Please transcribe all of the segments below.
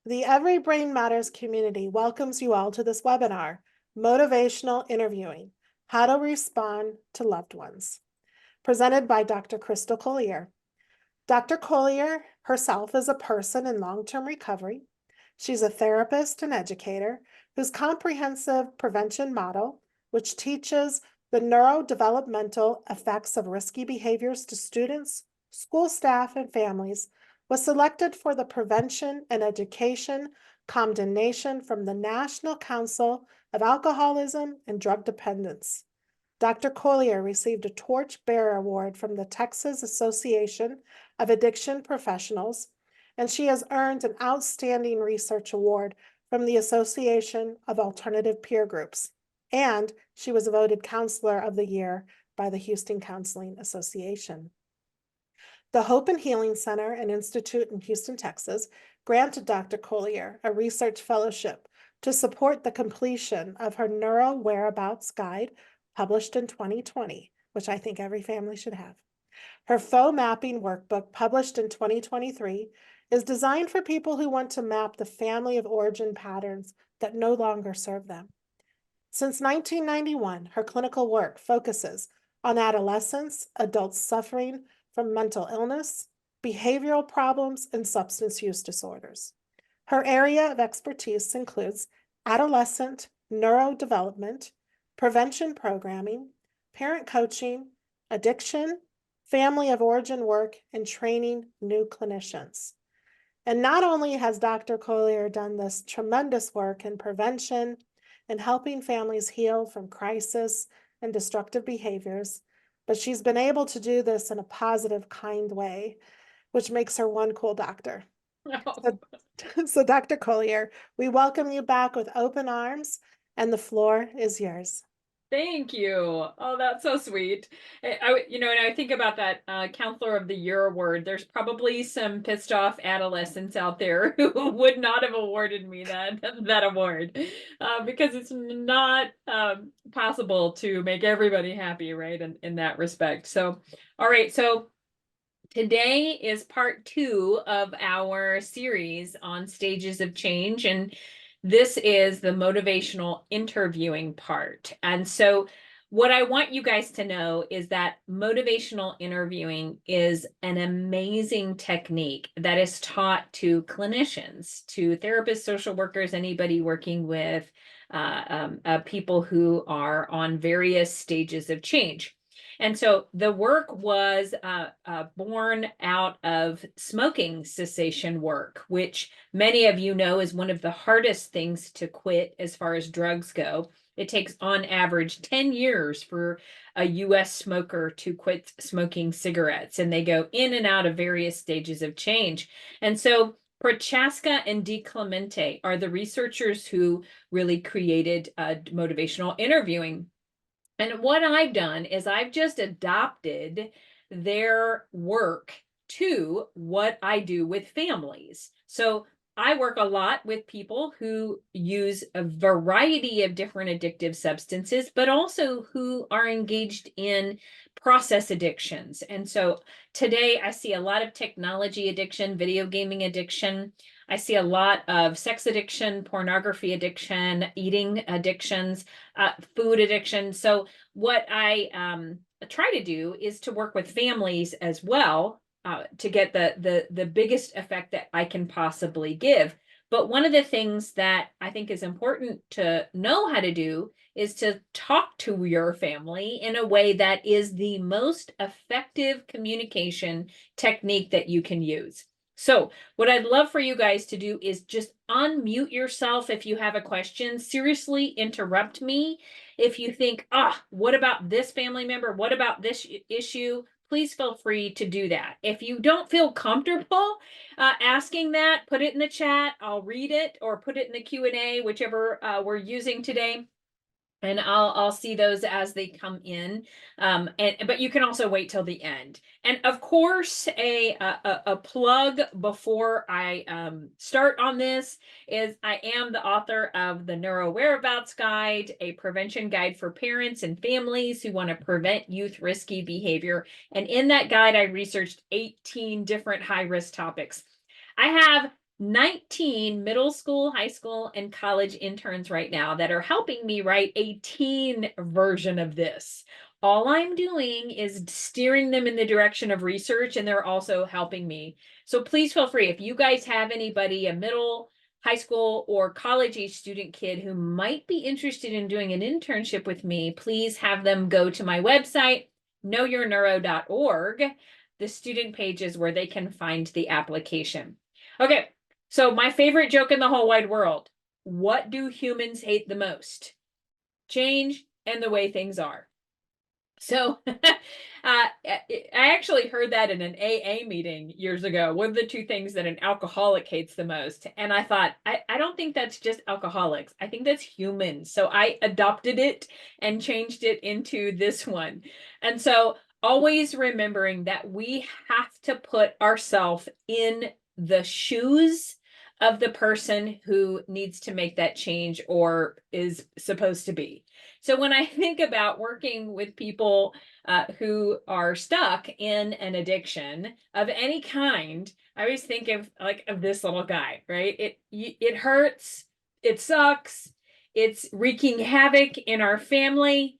The Every Brain Matters community welcomes you all to this webinar, Motivational Interviewing, How to Respond to Loved Ones, presented by Dr. Crystal Collier. Dr. Collier herself is a person in long-term recovery. She's a therapist and educator whose comprehensive prevention model, which teaches the neurodevelopmental effects of risky behaviors to students, school staff, and families, was selected for the Prevention and Education Condemnation from the National Council of Alcoholism and Drug Dependence. Dr. Collier received a Torch-Bearer Award from the Texas Association of Addiction Professionals, and she has earned an Outstanding Research Award from the Association of Alternative Peer Groups, and she was voted Counselor of the Year by the Houston Counseling Association. The Hope and Healing Center and Institute in Houston, Texas, granted Dr. Collier a research fellowship to support the completion of her Neuro Whereabouts Guide, published in 2020, which I think every family should have. Her faux mapping workbook, published in 2023, is designed for people who want to map the family of origin patterns that no longer serve them. Since 1991, her clinical work focuses on adolescents, adults suffering from mental illness, behavioral problems, and substance use disorders. Her area of expertise includes adolescent neurodevelopment, prevention programming, parent coaching, addiction, family of origin work, and training new clinicians. And not only has Dr. Collier done this tremendous work in prevention and helping families heal from crisis and destructive behaviors, but she's been able to do this in a positive, kind way, which makes her one cool doctor. So Dr. Collier, we welcome you back with open arms, and the floor is yours. Thank you. Oh, that's so sweet. And I think about that Counselor of the Year award. There's probably some pissed off adolescents out there who would not have awarded me that award because it's not possible to make everybody happy, right? In that respect. So, all right. So today is part 2 of our series on stages of change, and this is the motivational interviewing part. And so what I want you guys to know is that motivational interviewing is an amazing technique that is taught to clinicians, to therapists, social workers, anybody working with people who are on various stages of change. And so the work was born out of smoking cessation work, which many of you know is one of the hardest things to quit as far as drugs go. It takes on average 10 years for a US smoker to quit smoking cigarettes, and they go in and out of various stages of change. And so Prochaska and DiClemente are the researchers who really created motivational interviewing. And what I've done is I've just adopted their work to what I do with families. So I work a lot with people who use a variety of different addictive substances, but also who are engaged in process addictions. And so today I see a lot of technology addiction, video gaming addiction. I see a lot of sex addiction, pornography addiction, eating addictions, food addiction. So what I try to do is to work with families as well to get the biggest effect that I can possibly give. But one of the things that I think is important to know how to do is to talk to your family in a way that is the most effective communication technique that you can use. So what I'd love for you guys to do is just unmute yourself if you have a question. Seriously, interrupt me. If you think, what about this family member? What about this issue? Please feel free to do that. If you don't feel comfortable asking that, put it in the chat. I'll read it, or put it in the Q&A, whichever we're using today. And I'll see those as they come in. But you can also wait till the end. And of course, a plug before I start on this is I am the author of the Neuro Whereabouts Guide, a prevention guide for parents and families who want to prevent youth risky behavior. And in that guide, I researched 18 different high-risk topics. I have 19 middle school, high school, and college interns right now that are helping me write a teen version of this. All I'm doing is steering them in the direction of research, and they're also helping me. So please feel free. If you guys have anybody, a middle, high school, or college age student kid who might be interested in doing an internship with me, please have them go to my website, knowyourneuro.org. The student page is where they can find the application. Okay. So my favorite joke in the whole wide world. What do humans hate the most? Change and the way things are. So I actually heard that in an AA meeting years ago. What are the two things that an alcoholic hates the most? And I thought, I don't think that's just alcoholics. I think that's humans. So I adopted it and changed it into this one. And so always remembering that we have to put ourselves in the shoes of the person who needs to make that change or is supposed to be. So when I think about working with people who are stuck in an addiction of any kind, I always think of this little guy, right? It hurts, it sucks, it's wreaking havoc in our family,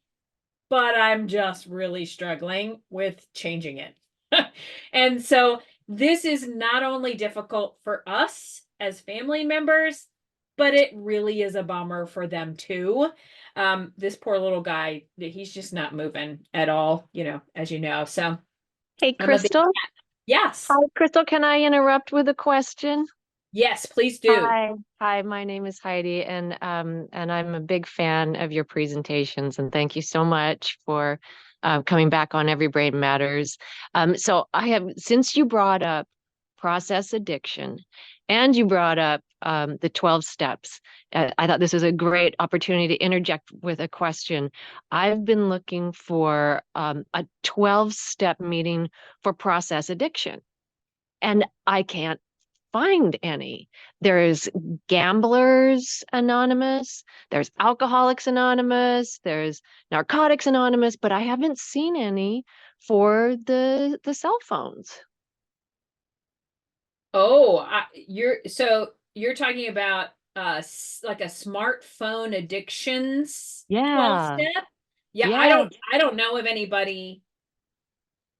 but I'm just really struggling with changing it. And so this is not only difficult for us as family members, but it really is a bummer for them too. This poor little guy, he's just not moving at all, as you know. So Hey, I'm a big, Crystal. yes, Hi, Crystal. Can I interrupt with a question? yes, please do. Hi, my name is Heidi, and I'm a big fan of your presentations, and thank you so much for coming back on Every Brain Matters. So I have, since you brought up process addiction and you brought up the 12 steps, I thought this was a great opportunity to interject with a question. I've been looking for a 12-step meeting for process addiction, and I can't find any. There's Gamblers Anonymous, there's Alcoholics Anonymous, there's Narcotics Anonymous, but I haven't seen any for the cell phones. Oh, you're talking about like a smartphone addictions 12 Yeah, step? Yeah, I yeah. don't I don't know of anybody.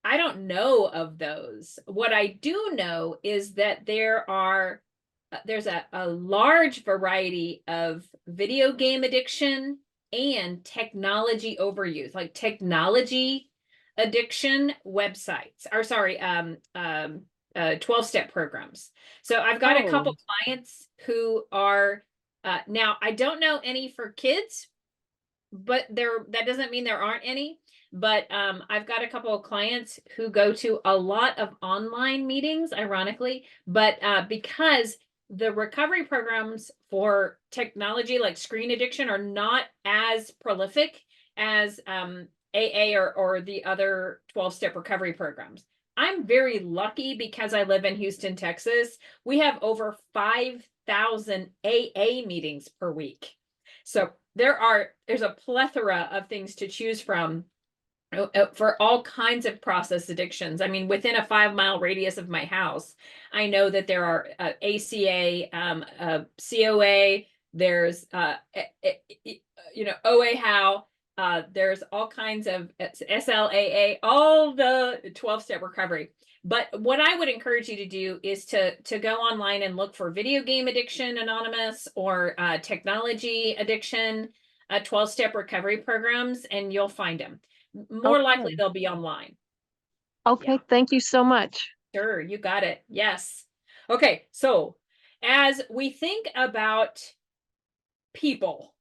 I don't know of those. What I do know is that there's a large variety of video game addiction and technology overuse, like technology addiction websites, or sorry, 12-step programs. So I've got a couple Oh, clients who are, now I don't know any for kids, but that doesn't mean there aren't any. But I've got a couple of clients who go to a lot of online meetings, ironically, but because the recovery programs for technology like screen addiction are not as prolific as AA or the other 12-step recovery programs. I'm very lucky because I live in Houston, Texas. We have over 5,000 AA meetings per week. So there's a plethora of things to choose from for all kinds of process addictions. I mean, within a 5-mile radius of my house, I know that there are ACA, COA, there's OA how, there's all kinds of SLAA, all the 12-step recovery. But what I would encourage you to do is to go online and look for Video Game Addiction Anonymous or technology addiction 12-step recovery programs, and you'll find them. More likely okay. they'll be online. Okay, Yeah, thank you so much. sure, you got it. Yes. Okay, so as we think about people,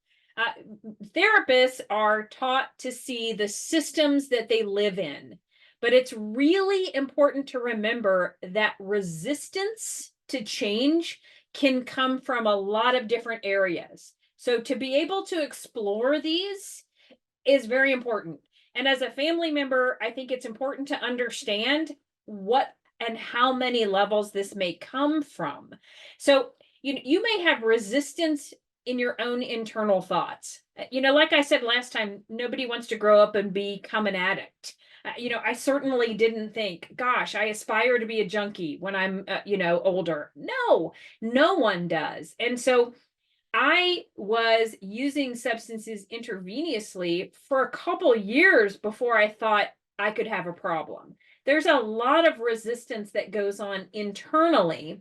therapists are taught to see the systems that they live in, but it's really important to remember that resistance to change can come from a lot of different areas. So to be able to explore these is very important. And as a family member, I think it's important to understand what and how many levels this may come from. So you may have resistance in your own internal thoughts. Like I said last time, nobody wants to grow up and become an addict. I certainly didn't think, gosh, I aspire to be a junkie when I'm, older. No, no one does. And so I was using substances intravenously for a couple years before I thought I could have a problem. There's a lot of resistance that goes on internally,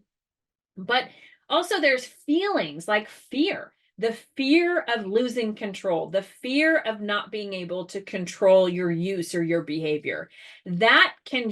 but also there's feelings like fear, the fear of losing control, the fear of not being able to control your use or your behavior. That can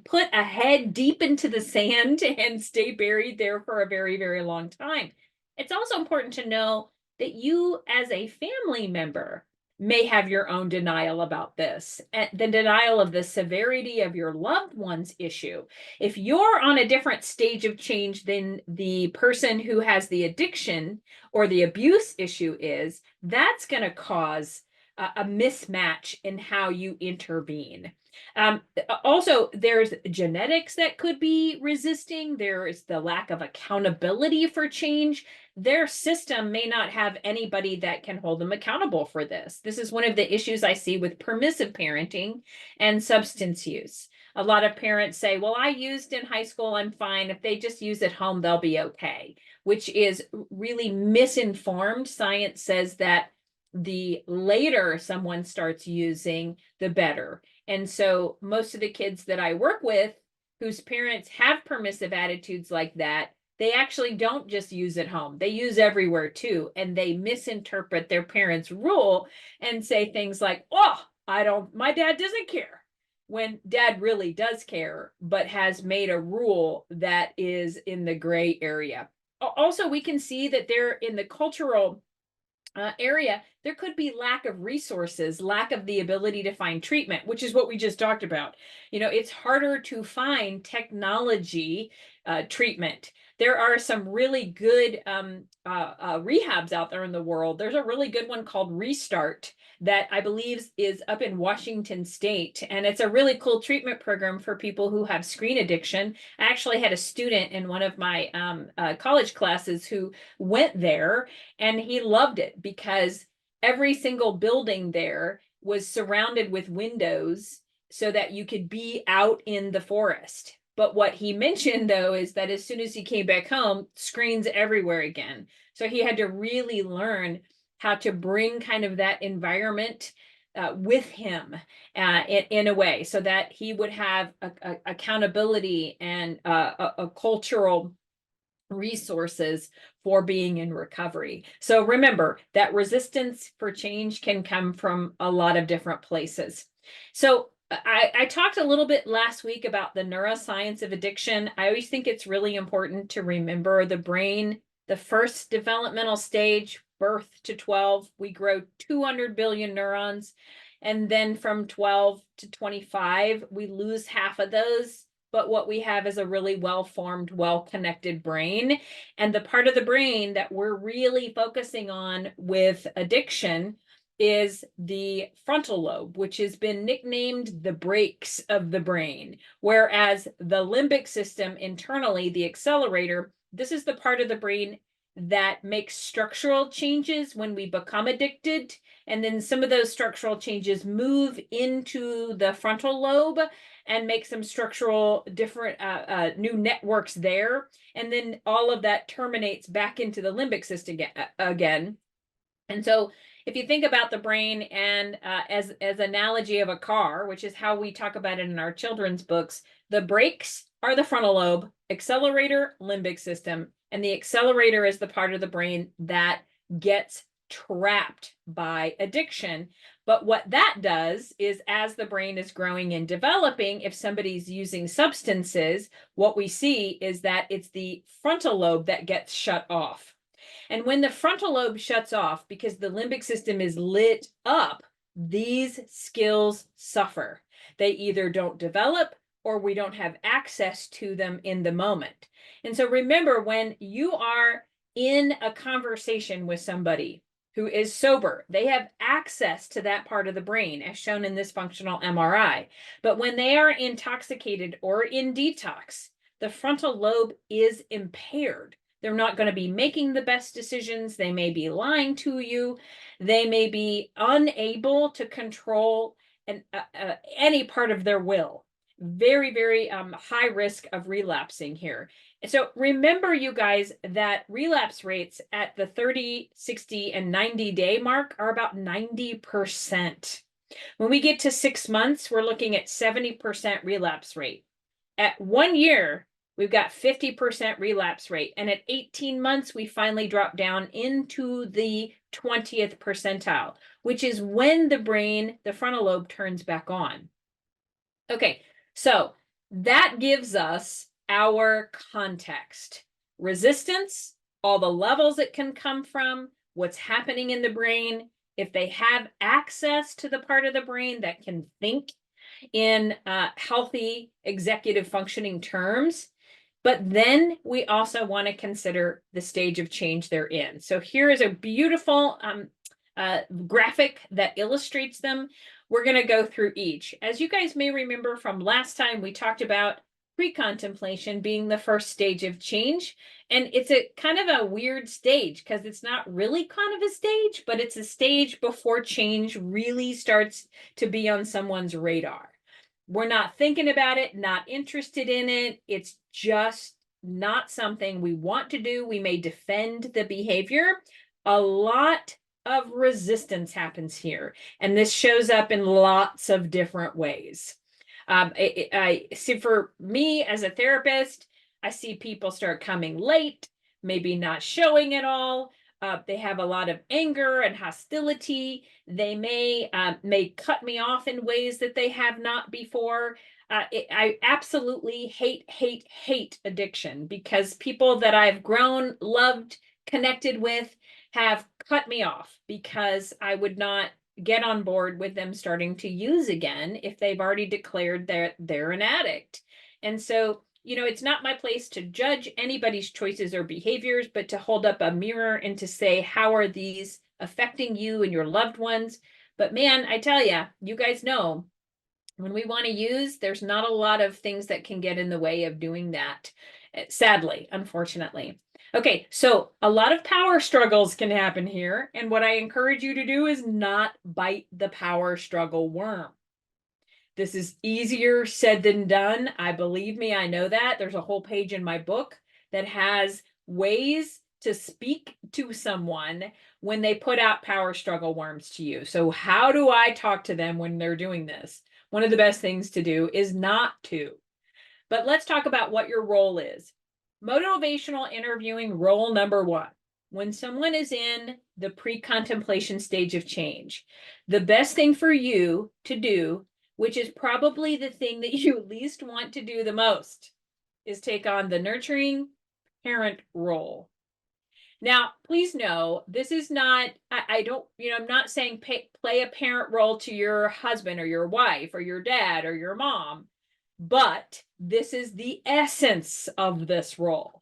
put a head deep into the sand and stay buried there for a very, very long time. It's also important to know that you, as a family member, may have your own denial about this, and the denial of the severity of your loved one's issue. If you're on a different stage of change than the person who has the addiction or the abuse issue is, that's going to cause a mismatch in how you intervene. Also, there's genetics that could be resisting. There is the lack of accountability for change. Their system may not have anybody that can hold them accountable for this. This is one of the issues I see with permissive parenting and substance use. A lot of parents say, well, I used in high school, I'm fine. If they just use at home, they'll be okay, which is really misinformed. Science says that the later someone starts using, the better. And so most of the kids that I work with whose parents have permissive attitudes like that, they actually don't just use at home. They use everywhere too. And they misinterpret their parents' rule and say things like, oh, my dad doesn't care. When dad really does care, but has made a rule that is in the gray area. Also, we can see that they're in the cultural area, there could be lack of resources, lack of the ability to find treatment, which is what we just talked about. It's harder to find technology treatment. There are some really good rehabs out there in the world. There's a really good one called Restart that I believe is up in Washington State. And it's a really cool treatment program for people who have screen addiction. I actually had a student in one of my college classes who went there, and he loved it because every single building there was surrounded with windows so that you could be out in the forest. But what he mentioned, though, is that as soon as he came back home, screens everywhere again. So he had to really learn how to bring kind of that environment with him in a way so that he would have accountability and a cultural resources for being in recovery. So remember that resistance for change can come from a lot of different places. So I talked a little bit last week about the neuroscience of addiction. I always think it's really important to remember the brain, the first developmental stage, birth to 12, we grow 200 billion neurons. And then from 12 to 25, we lose half of those. But what we have is a really well-formed, well-connected brain. And the part of the brain that we're really focusing on with addiction is the frontal lobe, which has been nicknamed the brakes of the brain. Whereas the limbic system internally, the accelerator, this is the part of the brain that makes structural changes when we become addicted. And then some of those structural changes move into the frontal lobe and make some structural different new networks there. And then all of that terminates back into the limbic system again. And so if you think about the brain and as analogy of a car, which is how we talk about it in our children's books, the brakes are the frontal lobe, accelerator, limbic system, and the accelerator is the part of the brain that gets trapped by addiction. But what that does is as the brain is growing and developing, if somebody's using substances, what we see is that it's the frontal lobe that gets shut off. And when the frontal lobe shuts off because the limbic system is lit up, these skills suffer. They either don't develop or we don't have access to them in the moment. And so remember, when you are in a conversation with somebody who is sober, they have access to that part of the brain as shown in this functional MRI. But when they are intoxicated or in detox, the frontal lobe is impaired. They're not going to be making the best decisions. They may be lying to you. They may be unable to control any part of their will. Very, very high risk of relapsing here. So remember, you guys, that relapse rates at the 30, 60, and 90-day mark are about 90%. When we get to 6 months, we're looking at 70% relapse rate. At 1 year, we've got 50% relapse rate. And at 18 months, we finally drop down into the 20th percentile, which is when the brain, the frontal lobe, turns back on. Okay, so that gives us our context. Resistance, all the levels it can come from, what's happening in the brain, if they have access to the part of the brain that can think in healthy executive functioning terms. But then we also want to consider the stage of change they're in. So here is a beautiful graphic that illustrates them. We're going to go through each. As you guys may remember from last time, we talked about pre-contemplation being the first stage of change. And it's a kind of a weird stage because it's not really kind of a stage, but it's a stage before change really starts to be on someone's radar. We're not thinking about it, not interested in it. It's just not something we want to do. We may defend the behavior. A lot of resistance happens here, and this shows up in lots of different ways. I see, for me as a therapist, I see people start coming late, maybe not showing at all. They have a lot of anger and hostility. They may cut me off in ways that they have not before. I absolutely hate addiction, because people that I've grown, loved, connected with have cut me off because I would not get on board with them starting to use again if they've already declared they're an addict. And so, it's not my place to judge anybody's choices or behaviors, but to hold up a mirror and to say, how are these affecting you and your loved ones? But man, I tell you, you guys know, when we want to use, there's not a lot of things that can get in the way of doing that, sadly, unfortunately. Okay, so a lot of power struggles can happen here. And what I encourage you to do is not bite the power struggle worm. This is easier said than done. Believe me, I know that. There's a whole page in my book that has ways to speak to someone when they put out power struggle worms to you. So how do I talk to them when they're doing this? One of the best things to do is not to. But let's talk about what your role is. Motivational interviewing role number 1. When someone is in the pre-contemplation stage of change, the best thing for you to do, which is probably the thing that you least want to do the most, is take on the nurturing parent role. Now, please know, this is not, I'm not saying play a parent role to your husband or your wife or your dad or your mom, but this is the essence of this role.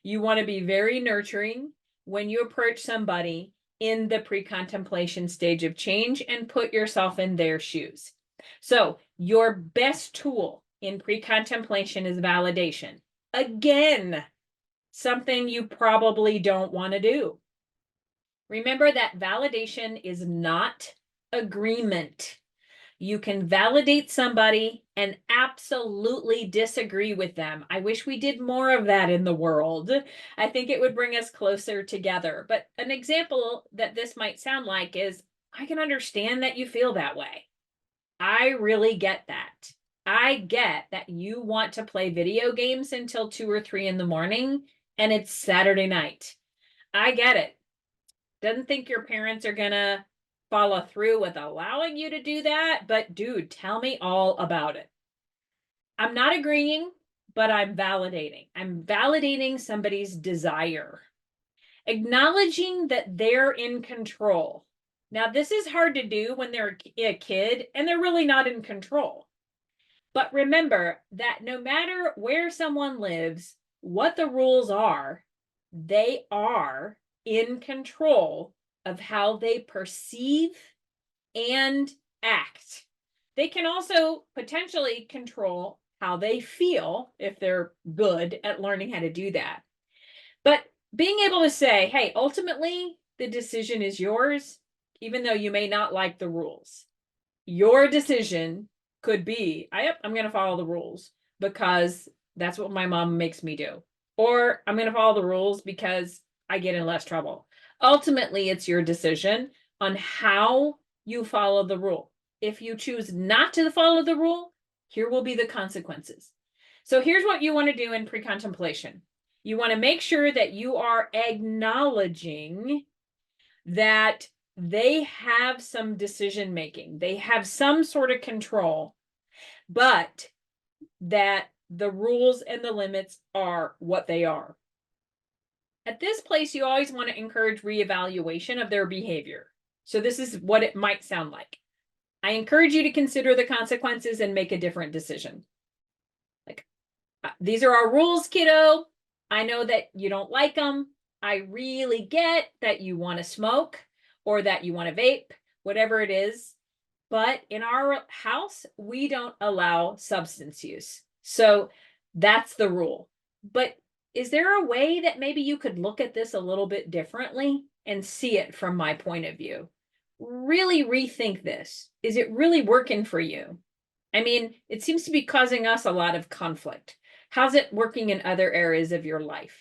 You want to be very nurturing when you approach somebody in the pre-contemplation stage of change and put yourself in their shoes. So your best tool in pre-contemplation is validation. Again, something you probably don't want to do. Remember that validation is not agreement. You can validate somebody and absolutely disagree with them. I wish we did more of that in the world. I think it would bring us closer together. But an example that this might sound like is, I can understand that you feel that way. I really get that. I get that you want to play video games until 2 or 3 in the morning and it's Saturday night. I get it. Doesn't think your parents are gonna follow through with allowing you to do that, but dude, tell me all about it. I'm not agreeing, but I'm validating. I'm validating somebody's desire. Acknowledging that they're in control. Now, this is hard to do when they're a kid and they're really not in control. But remember that no matter where someone lives, what the rules are, they are in control of how they perceive and act. They can also potentially control how they feel if they're good at learning how to do that. But being able to say, hey, ultimately, the decision is yours, even though you may not like the rules. your decision could be, I'm going to follow the rules because that's what my mom makes me do. Or I'm going to follow the rules because I get in less trouble. Ultimately, it's your decision on how you follow the rule. If you choose not to follow the rule, here will be the consequences. So here's what you want to do in pre-contemplation. You want to make sure that you are acknowledging that they have some decision making, they have some sort of control, but that the rules and the limits are what they are. At this place, you always want to encourage reevaluation of their behavior. So this is what it might sound like. I encourage you to consider the consequences and make a different decision. Like, these are our rules, kiddo. I know that you don't like them. I really get that you want to smoke or that you want to vape, whatever it is. But in our house, we don't allow substance use. So that's the rule. But is there a way that maybe you could look at this a little bit differently and see it from my point of view? Really rethink this. Is it really working for you? I mean, it seems to be causing us a lot of conflict. How's it working in other areas of your life?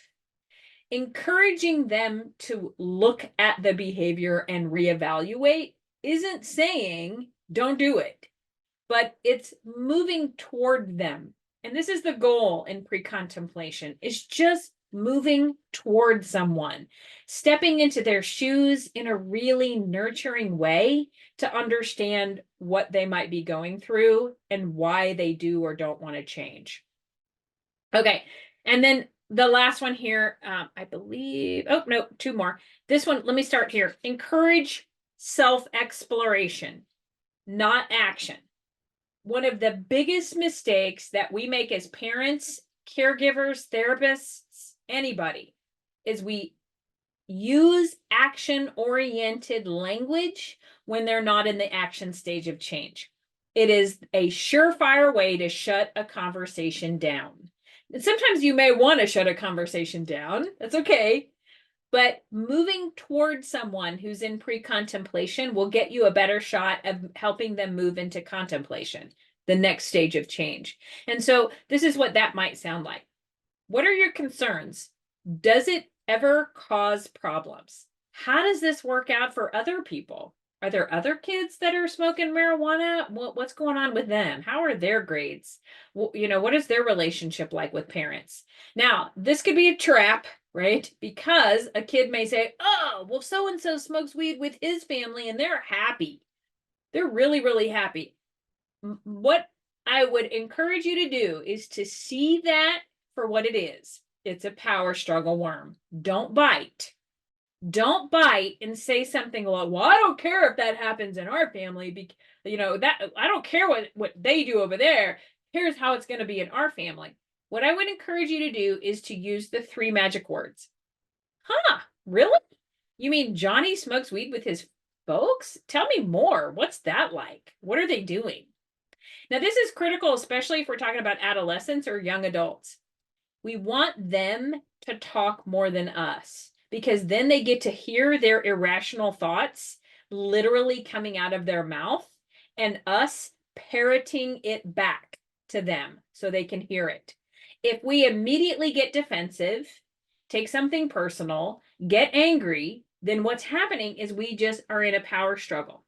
Encouraging them to look at the behavior and reevaluate isn't saying don't do it, but it's moving toward them. And this is the goal in pre-contemplation, is just moving toward someone, stepping into their shoes in a really nurturing way to understand what they might be going through and why they do or don't want to change. Okay, and then the last one here, I believe, oh, no, two more. This one, let me start here. Encourage self-exploration, not action. One of the biggest mistakes that we make as parents, caregivers, therapists, anybody, is we use action-oriented language when they're not in the action stage of change. It is a surefire way to shut a conversation down. And sometimes you may want to shut a conversation down. That's okay. But moving towards someone who's in pre-contemplation will get you a better shot of helping them move into contemplation, the next stage of change. And so this is what that might sound like. What are your concerns? Does it ever cause problems? How does this work out for other people? Are there other kids that are smoking marijuana? What's going on with them? How are their grades? What is their relationship like with parents? Now, this could be a trap, right? Because a kid may say, oh, well, so-and-so smokes weed with his family and they're happy. They're really, really happy. What I would encourage you to do is to see that for what it is. It's a power struggle worm. Don't bite. Don't bite and say something like, well, I don't care if that happens in our family. That I don't care what they do over there. Here's how it's going to be in our family. What I would encourage you to do is to use the 3 magic words. Huh, really? You mean Johnny smokes weed with his folks? Tell me more. What's that like? What are they doing? Now, this is critical, especially if we're talking about adolescents or young adults. We want them to talk more than us, because then they get to hear their irrational thoughts literally coming out of their mouth and us parroting it back to them so they can hear it. If we immediately get defensive, take something personal, get angry, then what's happening is we just are in a power struggle.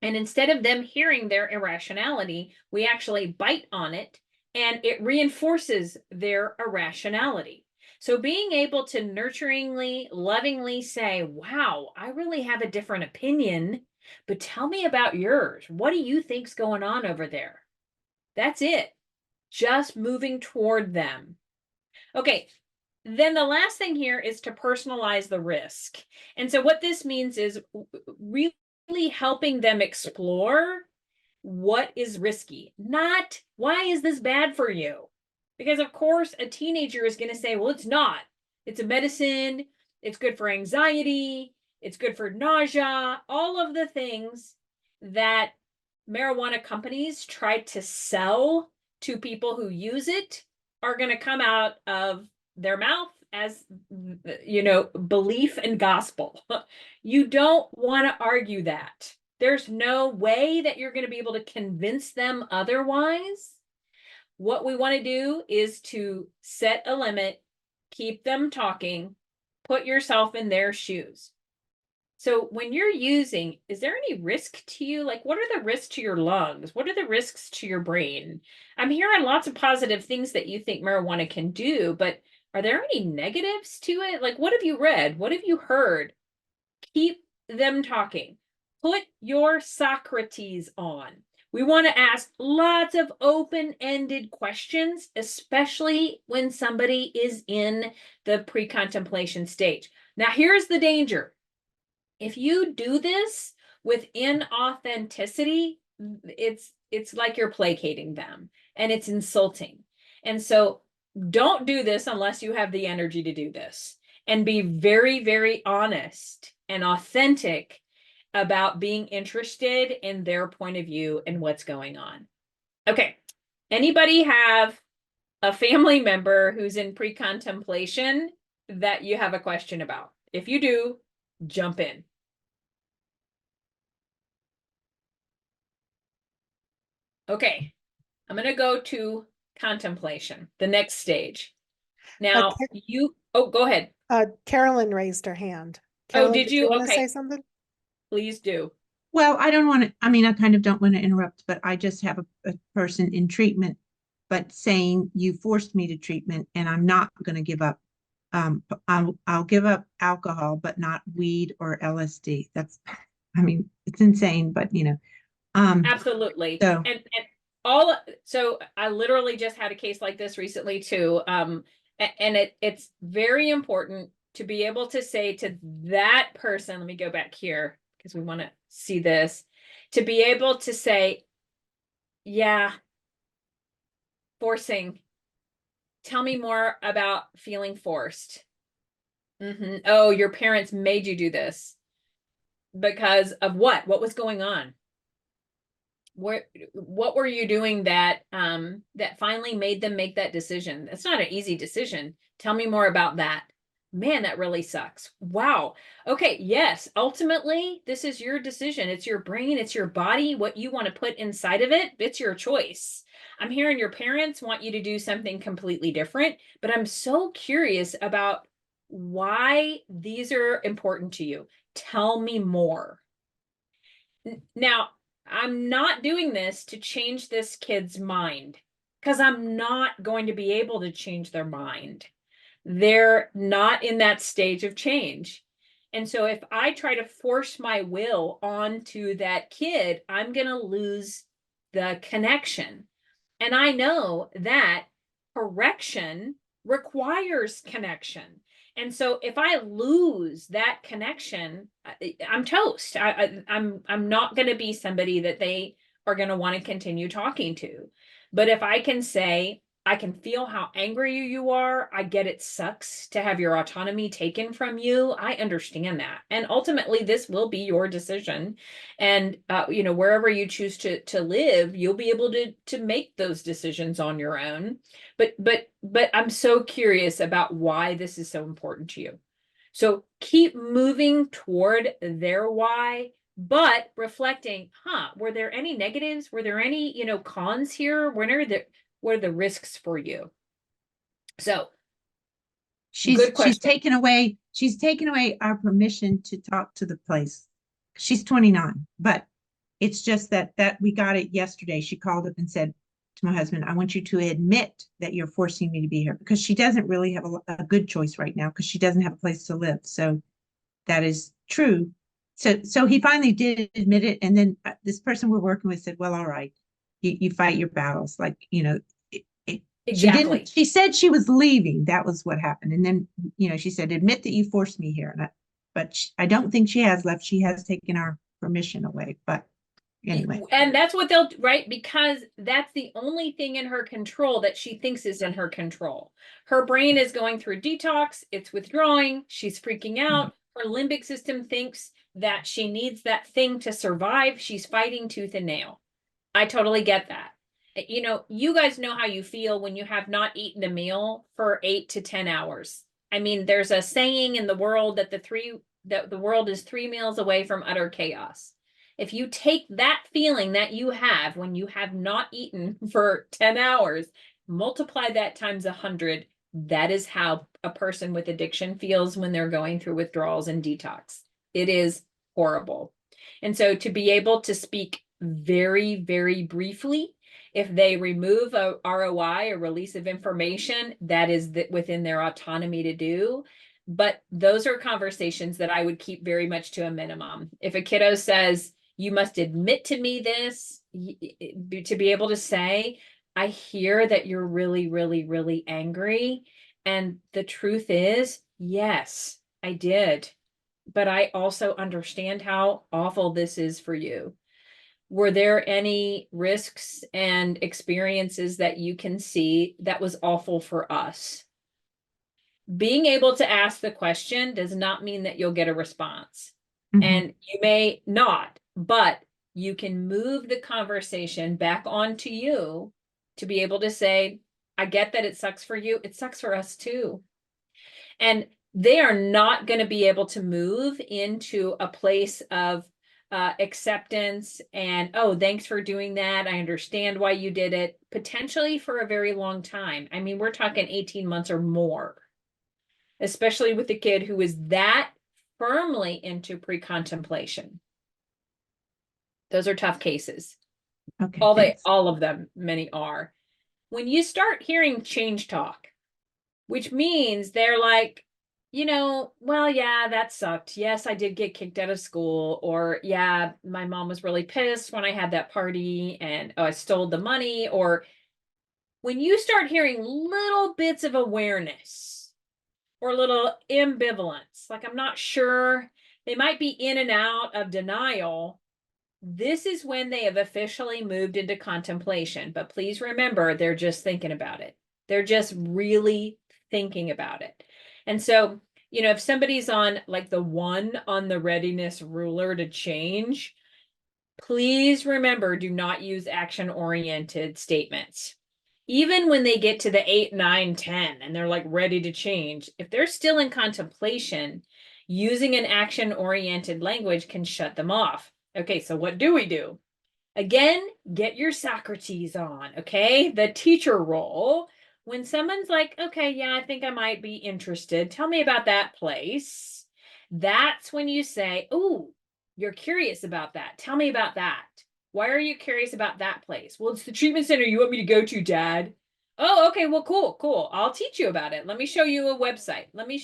And instead of them hearing their irrationality, we actually bite on it and it reinforces their irrationality. So being able to nurturingly, lovingly say, wow, I really have a different opinion, but tell me about yours. What do you think's going on over there? That's it. Just moving toward them. Okay, then the last thing here is to personalize the risk. And so what this means is really helping them explore what is risky, not why is this bad for you? Because of course a teenager is going to say, well, it's not. It's a medicine. It's good for anxiety. It's good for nausea. All of the things that marijuana companies try to sell to people who use it are going to come out of their mouth as, belief and gospel. You don't want to argue that. there's no way that you're going to be able to convince them otherwise. What we want to do is to set a limit, keep them talking, put yourself in their shoes. So when you're using, is there any risk to you? Like, what are the risks to your lungs? What are the risks to your brain? I'm hearing lots of positive things that you think marijuana can do, but are there any negatives to it? Like, what have you read? What have you heard? Keep them talking. Put your Socrates on. We want to ask lots of open-ended questions, especially when somebody is in the pre-contemplation stage. Now, here's the danger. If you do this with inauthenticity, it's like you're placating them and it's insulting. And so don't do this unless you have the energy to do this, and be very, very honest and authentic about being interested in their point of view and what's going on. Okay. Anybody have a family member who's in pre-contemplation that you have a question about? If you do, jump in. Okay, I'm going to go to contemplation, the next stage. Now, go ahead. Carolyn raised her hand. Oh, Carolyn, did you? want to Okay, say something? please do. Well, I don't want to, I mean, I kind of don't want to interrupt, but I just have a person in treatment, but saying you forced me to treatment and I'm not going to give up. I'll give up alcohol, but not weed or LSD. That's, I mean, it's insane, but Absolutely. So- And so I literally just had a case like this recently too. And it's very important to be able to say to that person, let me go back here because we want to see this, to be able to say, yeah, forcing. Tell me more about feeling forced. Oh, your parents made you do this because of what? What was going on? What were you doing that that finally made them make that decision? It's not an easy decision. Tell me more about that. Man, that really sucks. Wow. Okay, yes, ultimately, this is your decision. It's your brain, it's your body, what you want to put inside of it, it's your choice. I'm hearing your parents want you to do something completely different, but I'm so curious about why these are important to you. Tell me more. Now, I'm not doing this to change this kid's mind because I'm not going to be able to change their mind. They're not in that stage of change. And so if I try to force my will onto that kid, I'm going to lose the connection. And I know that correction requires connection. And so if I lose that connection, I'm toast. I'm not going to be somebody that they are going to want to continue talking to. But if I can say, I can feel how angry you are. I get it sucks to have your autonomy taken from you. I understand that. And ultimately, this will be your decision. And, wherever you choose to live, you'll be able to make those decisions on your own. But I'm so curious about why this is so important to you. So keep moving toward their why, but reflecting, were there any negatives? Were there any, cons here? What are the risks for you? So she's taken away our permission to talk to the place. She's 29, but it's just that we got it yesterday. She called up and said to my husband, I want you to admit that you're forcing me to be here, because she doesn't really have a good choice right now because she doesn't have a place to live. So that is true. So he finally did admit it. And then this person we're working with said, well, all right, you fight your battles. Like, exactly. She said she was leaving. That was what happened. And then, she said, admit that you forced me here. But I don't think she has left. She has taken our permission away. But anyway. And that's what they'll, right? Because that's the only thing in her control that she thinks is in her control. Her brain is going through detox. It's withdrawing. She's freaking out. Her limbic system thinks that she needs that thing to survive. She's fighting tooth and nail. I totally get that. You guys know how you feel when you have not eaten a meal for 8 to 10 hours. I mean, there's a saying in the world that the world is 3 meals away from utter chaos. If you take that feeling that you have when you have not eaten for 10 hours, multiply that times 100, that is how a person with addiction feels when they're going through withdrawals and detox. It is horrible. And so to be able to speak very, very briefly, if they remove a ROI, a release of information, that is within their autonomy to do. But those are conversations that I would keep very much to a minimum. If a kiddo says, you must admit to me this, to be able to say, I hear that you're really, really, really angry. And the truth is, yes, I did. But I also understand how awful this is for you. Were there any risks and experiences that you can see that was awful for us? Being able to ask the question does not mean that you'll get a response. And you may not, but you can move the conversation back onto you to be able to say, I get that it sucks for you. It sucks for us too. And they are not going to be able to move into a place of acceptance and, oh, thanks for doing that. I understand why you did it, potentially for a very long time. I mean, we're talking 18 months or more, especially with the kid who is that firmly into pre-contemplation. Those are tough cases. Okay. All of them, many are. When you start hearing change talk, which means they're like, well, yeah, that sucked. Yes, I did get kicked out of school. Or, yeah, my mom was really pissed when I had that party and I stole the money. Or when you start hearing little bits of awareness or little ambivalence, like I'm not sure, they might be in and out of denial. This is when they have officially moved into contemplation. But please remember, they're just thinking about it. They're just really thinking about it. And so, if somebody's on like the 1 on the readiness ruler to change, please remember, do not use action-oriented statements. Even when they get to the 8, 9, 10, and they're like ready to change, if they're still in contemplation, using an action-oriented language can shut them off. Okay, so what do we do? Again, get your Socrates on, okay? The teacher role. When someone's like, okay, yeah, I think I might be interested. Tell me about that place. That's when you say, oh, you're curious about that. Tell me about that. Why are you curious about that place? Well, it's the treatment center you want me to go to, Dad. Oh, okay, well, cool. I'll teach you about it. Let me show you a website. Let me